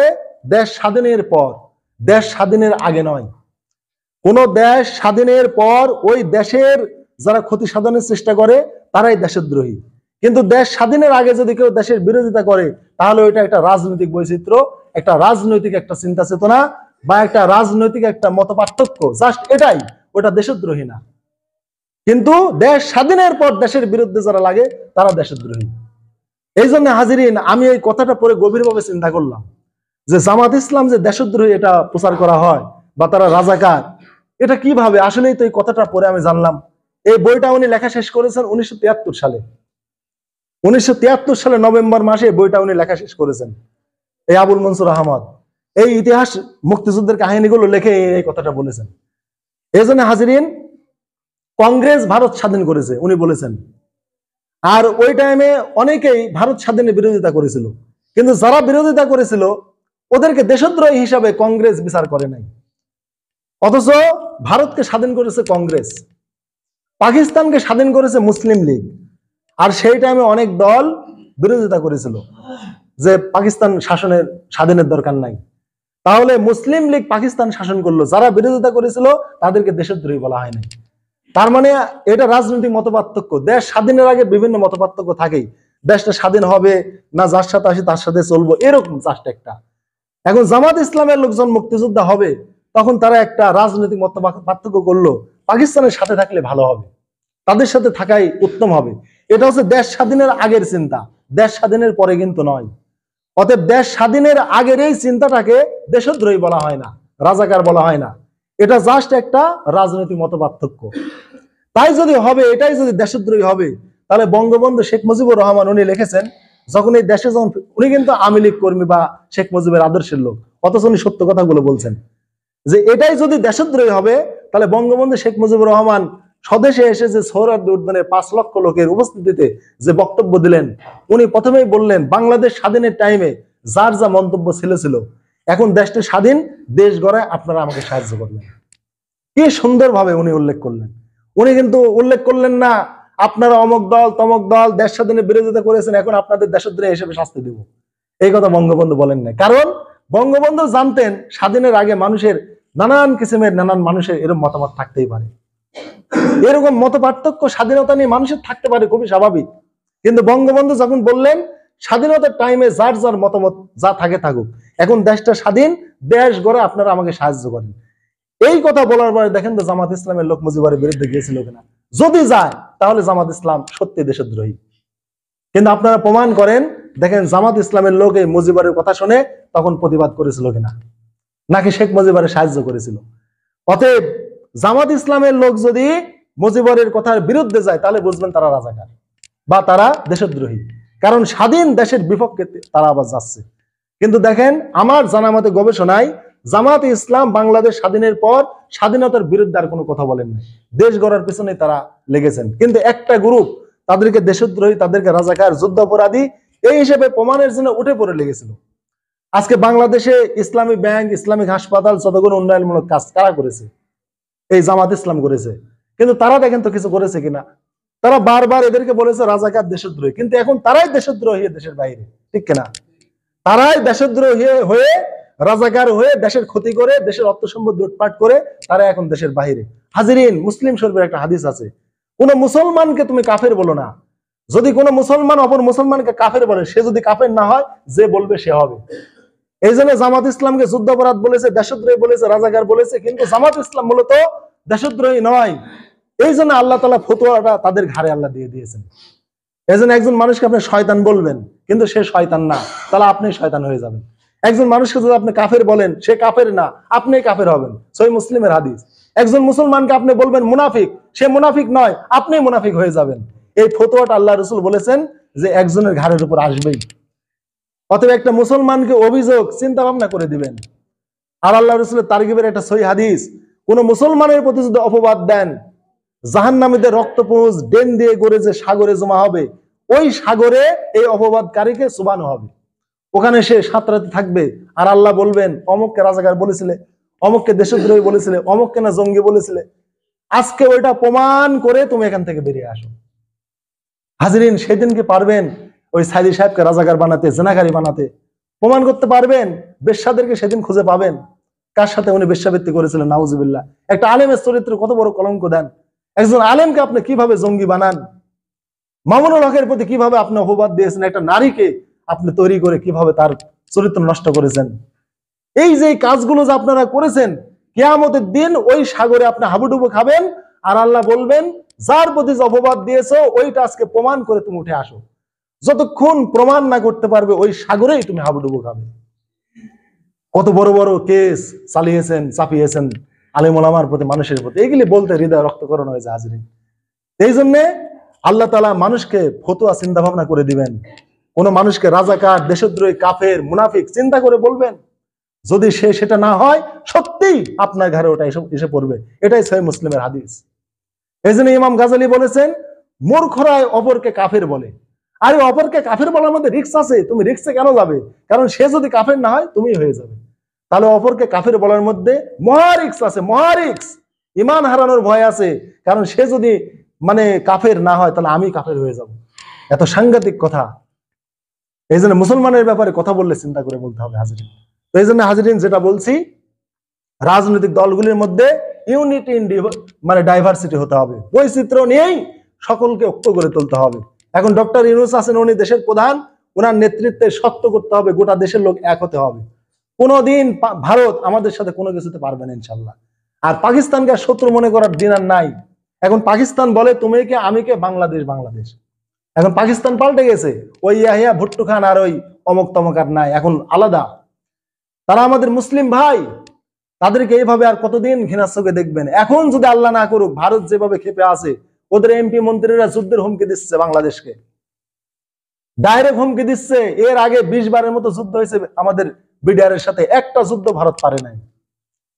Speaker 1: দেশ স্বাধীনের পর, দেশ স্বাধীনের আগে নয়। কোন দেশ স্বাধীনের পর ওই দেশের যারা ক্ষতি সাধনের চেষ্টা করে তারাই দেশদ্রোহী। কিন্তু দেশ স্বাধীনের আগে যদি কেউ দেশের বিরোধিতা করে, তাহলে ওইটা একটা রাজনৈতিক বৈচিত্র্য, একটা রাজনৈতিক একটা চিন্তা চেতনা, বা একটা রাজনৈতিক একটা মত পার্থক্য, জাস্ট এটাই, ওটা দেশদ্রোহী না। কিন্তু দেশ স্বাধীনের পর দেশের বিরুদ্ধে যারা লাগে তারা দেশদ্রোহী। এই জন্য হাজিরিন, আমি এই কথাটা পরে গভীরভাবে চিন্তা করলাম যে জামাত ইসলাম যে দেশদ্রোহী এটা প্রচার করা হয়, বা তারা রাজাকার, এটা কিভাবে? আসলেই তো এই কথাটা পরে আমি জানলাম। এই বইটা উনি লেখা শেষ করেছেন 1973 সালে। 1973 সালে নভেম্বর মাসে এই বইটা উনি লেখা শেষ করেছেন, এই আবুল মনসুর আহমদ। এই ইতিহাস মুক্তিযুদ্ধের কাহিনীগুলো লিখে এই কথাটা বলেছেন। এই জন্য হাজিরিন, কংগ্রেস ভারত স্বাধীন করেছে উনি বলেছেন। আর ওই টাইমে অনেকেই ভারত স্বাধীনের বিরোধিতা করেছিল, কিন্তু যারা বিরোধিতা করেছিল ওদেরকে দেশদ্রোহী হিসাবে কংগ্রেস বিচার করে নাই। অথচ ভারতকে স্বাধীন করেছে কংগ্রেস, পাকিস্তানকে স্বাধীন করেছে মুসলিম লীগ। আর সেই টাইমে অনেক দল বিরোধিতা করেছিল যে পাকিস্তান স্বাধীনের দরকার নাই। তাহলে মুসলিম লীগ পাকিস্তান শাসন করলো, যারা বিরোধিতা করেছিল তাদেরকে দেশদ্রোহী বলা হয় নাই। তার মানে এটা রাজনৈতিক মতপার্থক্য। দেশ স্বাধীনের আগে বিভিন্ন মতপার্থক্য থাকেই। দেশটা স্বাধীন হবে না, যার সাথে আসি তার সাথে চলবো, এরকম জাস্ট একটা। এখন জামাত ইসলামের লোকজন মুক্তিযোদ্ধা হবে, তখন তারা একটা রাজনৈতিক মত পার্থক্য করলো, পাকিস্তানের সাথে থাকলে ভালো হবে, তাদের সাথে থাকাই উত্তম হবে। এটা হচ্ছে দেশ স্বাধীনের আগের চিন্তা, দেশ স্বাধীনের পরে কিন্তু নয়। অতএব দেশ স্বাধীনের আগের এই চিন্তাটাকে দেশদ্রোহী বলা হয় না, রাজাকার বলা হয় না, এটা জাস্ট একটা রাজনৈতিক মত পার্থক্য। তাই যদি হবে, এটাই যদি দেশদ্রোহী হবে, তাহলে বঙ্গবন্ধু শেখ মুজিবুর রহমান উনি লিখেছেন, যখন এই দেশে যখন উনি কিন্তু আওয়ামী লীগ কর্মী বা শেখ মুজিবের আদর্শের লোক, অথচ উনি সত্য কথাগুলো বলছেন যে এটাই যদি দেশদ্রোহী হবে, তাহলে বঙ্গবন্ধু শেখ মুজিবুর রহমান স্বদেশে এসে যে সোহরাওয়ার্দী উদ্যানে 5 লক্ষ লোকের উপস্থিতিতে যে বক্তব্য দিলেন, উনি প্রথমেই বললেন বাংলাদেশ স্বাধীনের টাইমে যার যা মন্তব্য ছিল, এখন দেশটি স্বাধীন, দেশ গড়ায় আপনারা আমাকে সাহায্য করবেন। কি সুন্দরভাবে উনি উল্লেখ করলেন। উনি কিন্তু উল্লেখ করলেন না আপনারা অমক দল তমক দল দেশ স্বাধীনের বিরোধিতা করেছেন, এখন আপনাদের দেশদ্রোহী হিসেবে শাস্তি দেব, এই কথা বঙ্গবন্ধু বলেন না। কারণ বঙ্গবন্ধু জানতেন স্বাধীনের আগে মানুষের নানান কিসিমের নানান মানুষের এরকম মতামত থাকতেই পারে, এরকম মত পার্থক্য স্বাধীনতা নিয়ে মানুষের থাকতে পারে, খুবই স্বাভাবিক। কিন্তু বঙ্গবন্ধু যখন বললেন স্বাধীনতার টাইমে যার যার মতামত যা থাকে থাকুক, এখন দেশটা স্বাধীন, দেশ গড়ে আপনারা আমাকে সাহায্য করেন, এই কথা বলার পরে দেখেন তো জামাত ইসলামের লোক মুজিবের বিরুদ্ধে গিয়েছিল কিনা। যদি যায় তাহলে জামাত ইসলাম সত্যি দেশদ্রোহী। কিন্তু আপনারা প্রমাণ করেন, দেখেন জামাত ইসলামের লোক এই মুজিবের কথা শুনে তখন প্রতিবাদ করেছিল কিনা, নাকি শেখ মুজিবের সাহায্য করেছিল। অতএব জামাত ইসলামের লোক যদি মুজিবের কথার বিরুদ্ধে যায়, তাহলে বুঝবেন তারা রাজাকার বা তারা দেশদ্রোহী, কারণ স্বাধীন দেশের বিপক্ষে তারা আবার যাচ্ছে। কিন্তু দেখেন আমার জানা মতে গবেষণায় জামাত ইসলাম বাংলাদেশ স্বাধীনের পর স্বাধীনতার বিরুদ্ধে আর কোনো কথা বলেন নাই, দেশ গড়ার পিছনে তারা লেগেছেন। কিন্তু একটা গ্রুপ তাদেরকে দেশদ্রোহী, তাদেরকে রাজাকার, যুদ্ধ অপরাধী এই হিসেবে প্রমাণের জন্য উঠে পড়ে লেগেছিল। আজকে বাংলাদেশে ইসলামী ব্যাংক, ইসলামিক হাসপাতাল, যতগুলো উন্নয়নমূলক কাজ কারা করেছে? এই জামাত ইসলাম করেছে। কিন্তু তারা দেখেন তো কিছু করেছে কিনা। তারা বারবার এদেরকে বলেছে রাজাকার, দেশদ্রোহী, কিন্তু এখন তারাই দেশদ্রোহী দেশের বাইরে, ঠিক কিনা? তারাই দেশদ্রোহী হয়ে, রাজাকার হয়ে দেশের ক্ষতি করে, দেশের অর্থ সম্পদ লুটপাট করে তারা এখন দেশের বাইরে। হাজিরিন, মুসলিম শরীফের একটা হাদিস আছে, কোন মুসলমানকে তুমি কাফের বলো না, যদি কোন মুসলমান অপর মুসলমানকে কাফের বলে, সে যদি কাফের না হয়, যে বলবে সে হবে। এই জন্য জামাত ইসলামকে যুদ্ধাপরাধ বলেছে, দেশদ্রোহী বলেছে, রাজাকার বলেছে, কিন্তু জামাত ইসলাম মূলত দেশদ্রোহী নয়। এই জন্য আল্লাহ তাআলা ফতোয়াটা তাদের ঘাড়ে আল্লাহ দিয়ে দিয়েছেন। এই জন্য একজন মানুষকে আপনি শয়তান বলবেন, কিন্তু সে শয়তান না, তাহলে আপনি শয়তান হয়ে যাবেন। একজন মানুষকে যদি আপনি কাফের বলেন, সে কাফের না, আপনি কাফের হবেন। সহিহ মুসলিমের হাদিস। একজন মুসলমানকে আপনি বলবেন মুনাফিক, সে মুনাফিক নয়, আপনি মুনাফিক হয়ে যাবেন। এই ফতোয়াটা আল্লাহ রাসূল বলেছেন যে একজনের ঘাড়ের উপর আসবেই। অতএব একটা মুসলমানকে অভিযোগ চিন্তা ভাবনা করে দিবেন। আর আল্লাহ রাসূলের তারগিবের একটা সহিহ হাদিস, কোন মুসলমানের প্রতি যদি অপবাদ দেন, জাহান্নামীদের রক্তপুঞ্জ ডেন দিয়ে গড়ে যে সাগরে জমা হবে, ওই সাগরে এই অপবাদকারীকে চুবানো হবে, ওখানে সে সাঁতরাতে থাকবে। আর আল্লাহ বলবেন অমুককে রাজাকার বলেছিলে, অমুককে দেশদ্রোহী বলেছিলে, অমুককে না জঙ্গি বলেছিলে, আজকে ওইটা প্রমাণ করে তুমি এখান থেকে বেরিয়ে আসো। হাজিরিন, সেদিন কি পারবেন ওই সাইদি সাহেবকে রাজাকার বানাতে, জেনাকারী বানাতে? প্রমাণ করতে পারবেন? বেশ্যাদেরকে সেদিন খুঁজে পাবেন কার সাথে উনি বেশ্যাবৃত্তি করেছিলেন, নাউজুবিল্লাহ। একটা আলেমের চরিত্র কত বড় কলঙ্ক দেন। একজন আলেমকে আপনি কিভাবে জঙ্গি বানান, মামুনুল হকের প্রতি কিভাবে আপনি অপবাদ দিয়েছেন, একটা নারীকে আপনি তৈরি করে কিভাবে তার চরিত্র নষ্ট করেছেন। এই যে কাজগুলো যে আপনারা করেছেন, কিয়ামতের দিন ওই সাগরে আপনি হাবুডুবু খাবেন। আর আল্লাহ বলবেন যার প্রতি অপবাদ দিয়েছো ওইটা আজকে প্রমাণ করে তুমি উঠে আসো। যতক্ষণ প্রমাণ না করতে পারবে ওই সাগরেই তুমি হাবুডুবু খাবে। কত বড় বড় কেস চালিয়েছেন, চাপিয়েছেন আলেম ওলামার প্রতি, মানুষের প্রতি, এগুলি বলতে হৃদয় রক্তকরণ হয়ে যায়। হাজিরিন, এই জন্য আল্লাহ তাআলা মানুষকে ফতোয়া চিন্তা ভাবনা করে দিবেন। কোন মানুষকে রাজাকার, দেশদ্রোহী, কাফের, মুনাফিক চিন্তা করে বলবেন। যদি সে সেটা না হয়, সত্যিই আপনার ঘরে ওটা এসে পড়বে। এটাই সহিহ মুসলিমের হাদিস। এই জন্য ইমাম গাজালি বলেছেন, মূর্খরাই অপরকে কাফের বলে। আরে অপরকে কাফের বলার মধ্যে রিস্ক আছে, তুমি রিস্কে কেন যাবে? কারণ সে যদি কাফের না হয়, তুমি হয়ে যাবে। তাহলে অপরকে কাফের বলার মধ্যে মহা রিস্ক আছে, মহা রিস্ক। ঈমান হারানোর ভয় আছে, কারণ সে যদি কাফের না হয়, তাহলে আমি কাফের হয়ে যাব। এত সাংঘাতিক কথা। এই জন্য মুসলমানের ব্যাপারে কথা বললে চিন্তা করে বলতে হবে। হাজিরিন, তো এই জন্য হাজিরিন, যেটা বলছি, রাজনৈতিক দলগুলির মধ্যে ইউনিটি ইন ডাইভার্সিটি হতে হবে, বৈচিত্র্য নিয়েই সকলকে ঐক্য করে তুলতে হবে। এখন ডক্টর ইউনূস আছেন, উনি দেশের প্রধান, ওনার নেতৃত্বে শক্ত করতে হবে, গোটা দেশের লোক এক হতে হবে। কোনোদিন ভারত আমাদের সাথে কোনো কিছুতে পারবে না ইনশাল্লাহ। আর পাকিস্তানকে আর শত্রু মনে করার দিন আর নাই। এখন পাকিস্তান বলে তুমি কে আমি কে, বাংলাদেশ বাংলাদেশ। এখন পাকিস্তান পাল্টে গেছে, ওই ইয়াহিয়া ভুট্টো খান আর ওই অমক তমক আর নাই, এখন আলাদা। তারা আমাদের মুসলিম ভাই, তাদেরকে এইভাবে আর কতদিন ঘৃণার চোখে দেখবেন? এখন যদি আল্লাহ না করুক, ভারত যেভাবে ক্ষেপে আছে, ওদের এমপি মন্ত্রীরা যুদ্ধের হুমকি দিচ্ছে বাংলাদেশকে, ডাইরেক্ট হুমকি দিচ্ছে। এর আগে 20 বারের মতো যুদ্ধ হয়েছে আমাদের বিডিআর এর সাথে, একটা যুদ্ধ ভারত পারে নাই,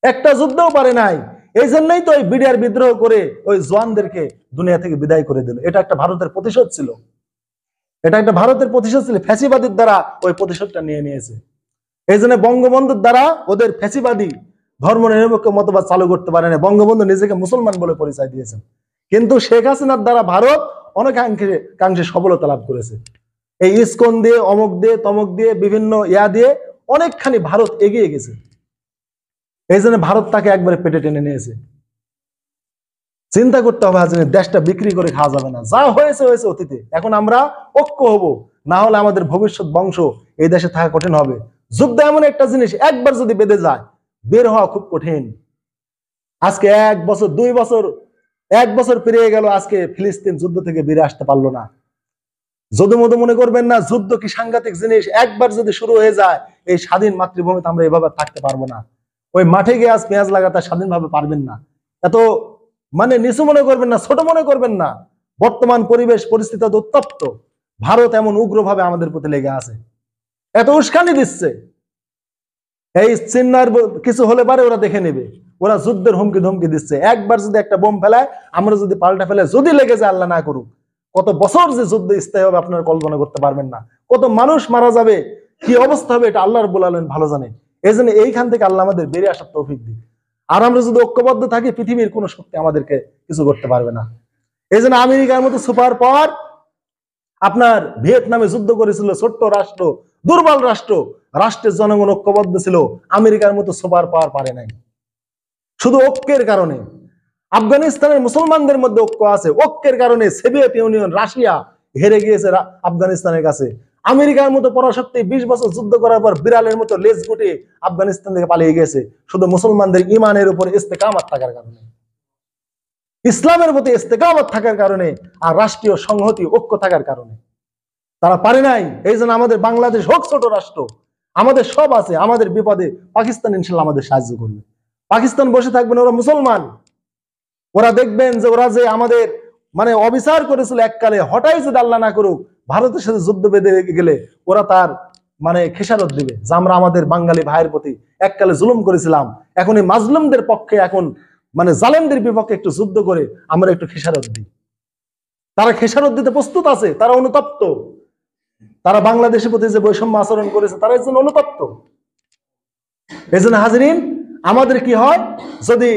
Speaker 1: একটা যুদ্ধও পারে নাই। এই জন্যই তো ওই বিডিআর বিদ্রোহ করে ওই জওয়ানদেরকে দুনিয়া থেকে বিদায় করে দিল। এটা একটা ভারতের প্রতিশোধ ছিল, এটা একটা ভারতের প্রতিশোধ ছিল। ফ্যাসিবাদীর দ্বারা ওই প্রতিশোধটা নিয়ে নিয়েছে। এই জন্য বঙ্গবন্ধুর দ্বারা ওদের ফ্যাসিবাদী ধর্ম নিরপেক্ষ মতবাদ চালু করতে পারে না। বঙ্গবন্ধু নিজেকে মুসলমান বলে পরিচয় দিয়েছেন, কিন্তু শেখ হাসিনার দ্বারা ভারত অনেকাংশে সফলতা লাভ করেছে। এই ইসকন দিয়ে, অমক দিয়ে, তমক দিয়ে, বিভিন্ন ইয়া দিয়ে অনেকখানি ভারত এগিয়ে গেছে। এই জন্য ভারত তাকে একবারে পেটে টেনে নিয়েছে। চিন্তা করতে হবে, দেশটা বিক্রি করে খাওয়া যাবে না। যা হয়েছে হয়েছে অতীতে, এখন আমরা ঐক্য হব, না হলে আমাদের ভবিষ্যৎ বংশ এই দেশে থাকা কঠিন হবে। যুদ্ধ এমন একটা জিনিস, একবার যদি বেঁধে যায়, বের হওয়া খুব কঠিন। আজকে 1 বছর 2 বছর 1 বছর পেরিয়ে গেল, আজকে ফিলিস্তিন যুদ্ধ থেকে বেরিয়ে আসতে পারলো না। যদি মতো মনে করবেন না, যুদ্ধ কি সাংঘাতিক জিনিস। একবার যদি শুরু হয়ে যায়, এই স্বাধীন মাতৃভূমিতে আমরা এভাবে থাকতে পারবো না। ওই মাঠে গিয়ে আজ পেঁয়াজ লাগাতে স্বাধীনভাবে পারবেন না। এত মানে নিচু মনে করবেন না, ছোট মনে করবেন না। বর্তমান পরিবেশ পরিস্থিতি উত্তপ্ত, ভারত এমন উগ্রভাবে আমাদের প্রতি লেগে আছে, এত উস্কানি দিচ্ছে। এই চিন্নার কিছু হলে পারে ওরা দেখে নেবে, ওরা যুদ্ধের হুমকি ধমকি দিচ্ছে। একবার যদি একটা বোম ফেলায়, আমরা যদি পাল্টা ফেলে যদি লেগে যায়, আল্লাহ না করুক, কত বছর যে যুদ্ধ স্থায়ী হবে আপনারা কল্পনা করতে পারবেন না। কত মানুষ মারা যাবে, কি অবস্থা হবে, এটা আল্লাহ রাব্বুল আলামিন ভালো জানে। এই জন্য এইখান থেকে আল্লাহ আমাদের বেরিয়ে আসার তৌফিক দিক। আর আমরা যদি ঐক্যবদ্ধ থাকি, পৃথিবীর কোনো শক্তি আমাদেরকে কিছু করতে পারবে না। এই জন্য আমেরিকার মতো সুপার পাওয়ার আপনার ভিয়েতনামে যুদ্ধ করেছিল, ছোট্ট রাষ্ট্র, দুর্বল রাষ্ট্র, রাষ্ট্রের জনগণ ঐক্যবদ্ধ ছিল। আমেরিকার মতো সুপার পাওয়ার পারে নাই, শুধু ঐক্যের কারণে। আফগানিস্তানের মুসলমানদের মধ্যে ঐক্য আছে, ঐক্যের কারণে সোভিয়েত ইউনিয়ন, রাশিয়া হেরে গিয়েছে আফগানিস্তানের কাছে। আমেরিকার মতো পরাশক্তি 20 বছর যুদ্ধ করার পর বিড়ালের মতো লেজ গুটে আফগানিস্তান থেকে পালিয়ে গেছে, শুধু মুসলমানদের ইমানের উপর ইস্তেকামত থাকার কারণে, ইসলামের প্রতি ইস্তেকামত থাকার কারণে, আর রাষ্ট্রীয় সংহতি ঐক্য থাকার কারণে তারা পারে নাই। এই জন্য আমাদের বাংলাদেশ হোক ছোট রাষ্ট্র, আমাদের সব আছে, আমাদের বিপদে পাকিস্তান ইনশাল্লাহ আমাদের সাহায্য করবে। পাকিস্তান বসে থাকবে না, ওরা মুসলমান। ওরা দেখবেন যে ওরা যে আমাদের মানে অবিচার করেছিল এককালে, হঠাৎ যদি আল্লাহ না করুক ভারতের সাথে যুদ্ধ বেঁধে গেলে, ওরা তার মানে খেসারত দিবে যে আমরা আমাদের বাঙালি ভাইয়ের প্রতি এককালে জুলুম করেছিলাম, এখন এই মাজলুমদের পক্ষে, এখন মানে জালেমদের বিপক্ষে একটু যুদ্ধ করে আমরা একটু খেসারত দিই। তারা খেসারত দিতে প্রস্তুত আছে, তারা অনুতপ্ত। তারা বাংলাদেশের প্রতি যে বৈষম্য আচরণ করেছে, তারা এর জন্য অনুতপ্ত। এই জন্য হাজরিন, আমাদের কি হয়, যদি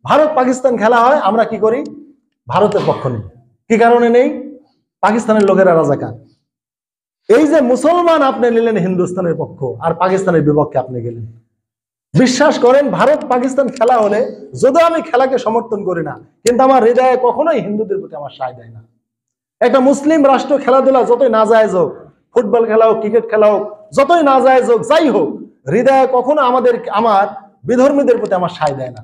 Speaker 1: ভারত পাকিস্তান খেলা হয়, আমরা কি করি, ভারতের পক্ষ নেই। কি কারণে নেই? পাকিস্তানের লোকেরা রাজাকার। এই যে মুসলমান আপনি নিলেন হিন্দুস্তানের পক্ষ, আর পাকিস্তানের বিপক্ষে আপনি গেলেন। বিশ্বাস করেন, ভারত পাকিস্তান খেলা হলে, যদিও আমি খেলাকে সমর্থন করি না, কিন্তু আমার হৃদয়ে কখনোই হিন্দুদের প্রতি আমার সায় দেয় না। একটা মুসলিম রাষ্ট্র খেলাধুলা যতই না জায়েজ হোক, ফুটবল খেলা হোক, ক্রিকেট খেলা হোক, যতই না জায়েজ হোক, যাই হোক, হৃদয়ে কখনো আমার বিধর্মীদের প্রতি আমার সায় দেয় না।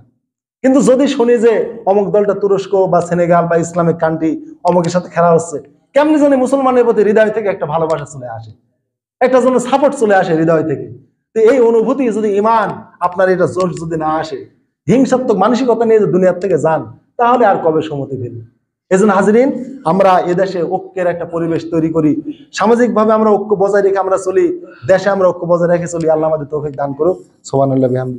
Speaker 1: কিন্তু যদি শুনি যে অমুক দলটা তুরস্ক বা সেনেগাল বা ইসলামিক কান্ট্রি অমুকের সাথে খেলা হচ্ছে, কেমনি জানি মুসলমানের প্রতি হৃদয় থেকে একটা ভালোবাসা চলে আসে, একটা জন্য সাপোর্ট চলে আসে হৃদয় থেকে। তো এই অনুভূতি যদি ইমান আপনার এটা জোশ যদি না আসে, হিংসাত্মক মানসিকতা নিয়ে যদি দুনিয়ার থেকে যান, তাহলে আর কবে সম্মতি ফেলি। এই জন্য হাজরিন, আমরা এদেশে ঐক্যের একটা পরিবেশ তৈরি করি, সামাজিকভাবে আমরা ঐক্য বজায় রেখে আমরা চলি, দেশে আমরা ঐক্য বজায় রেখে চলি। আল্লাহ আমাদের তৌফিক দান করুক। সুবহানাল্লাহ।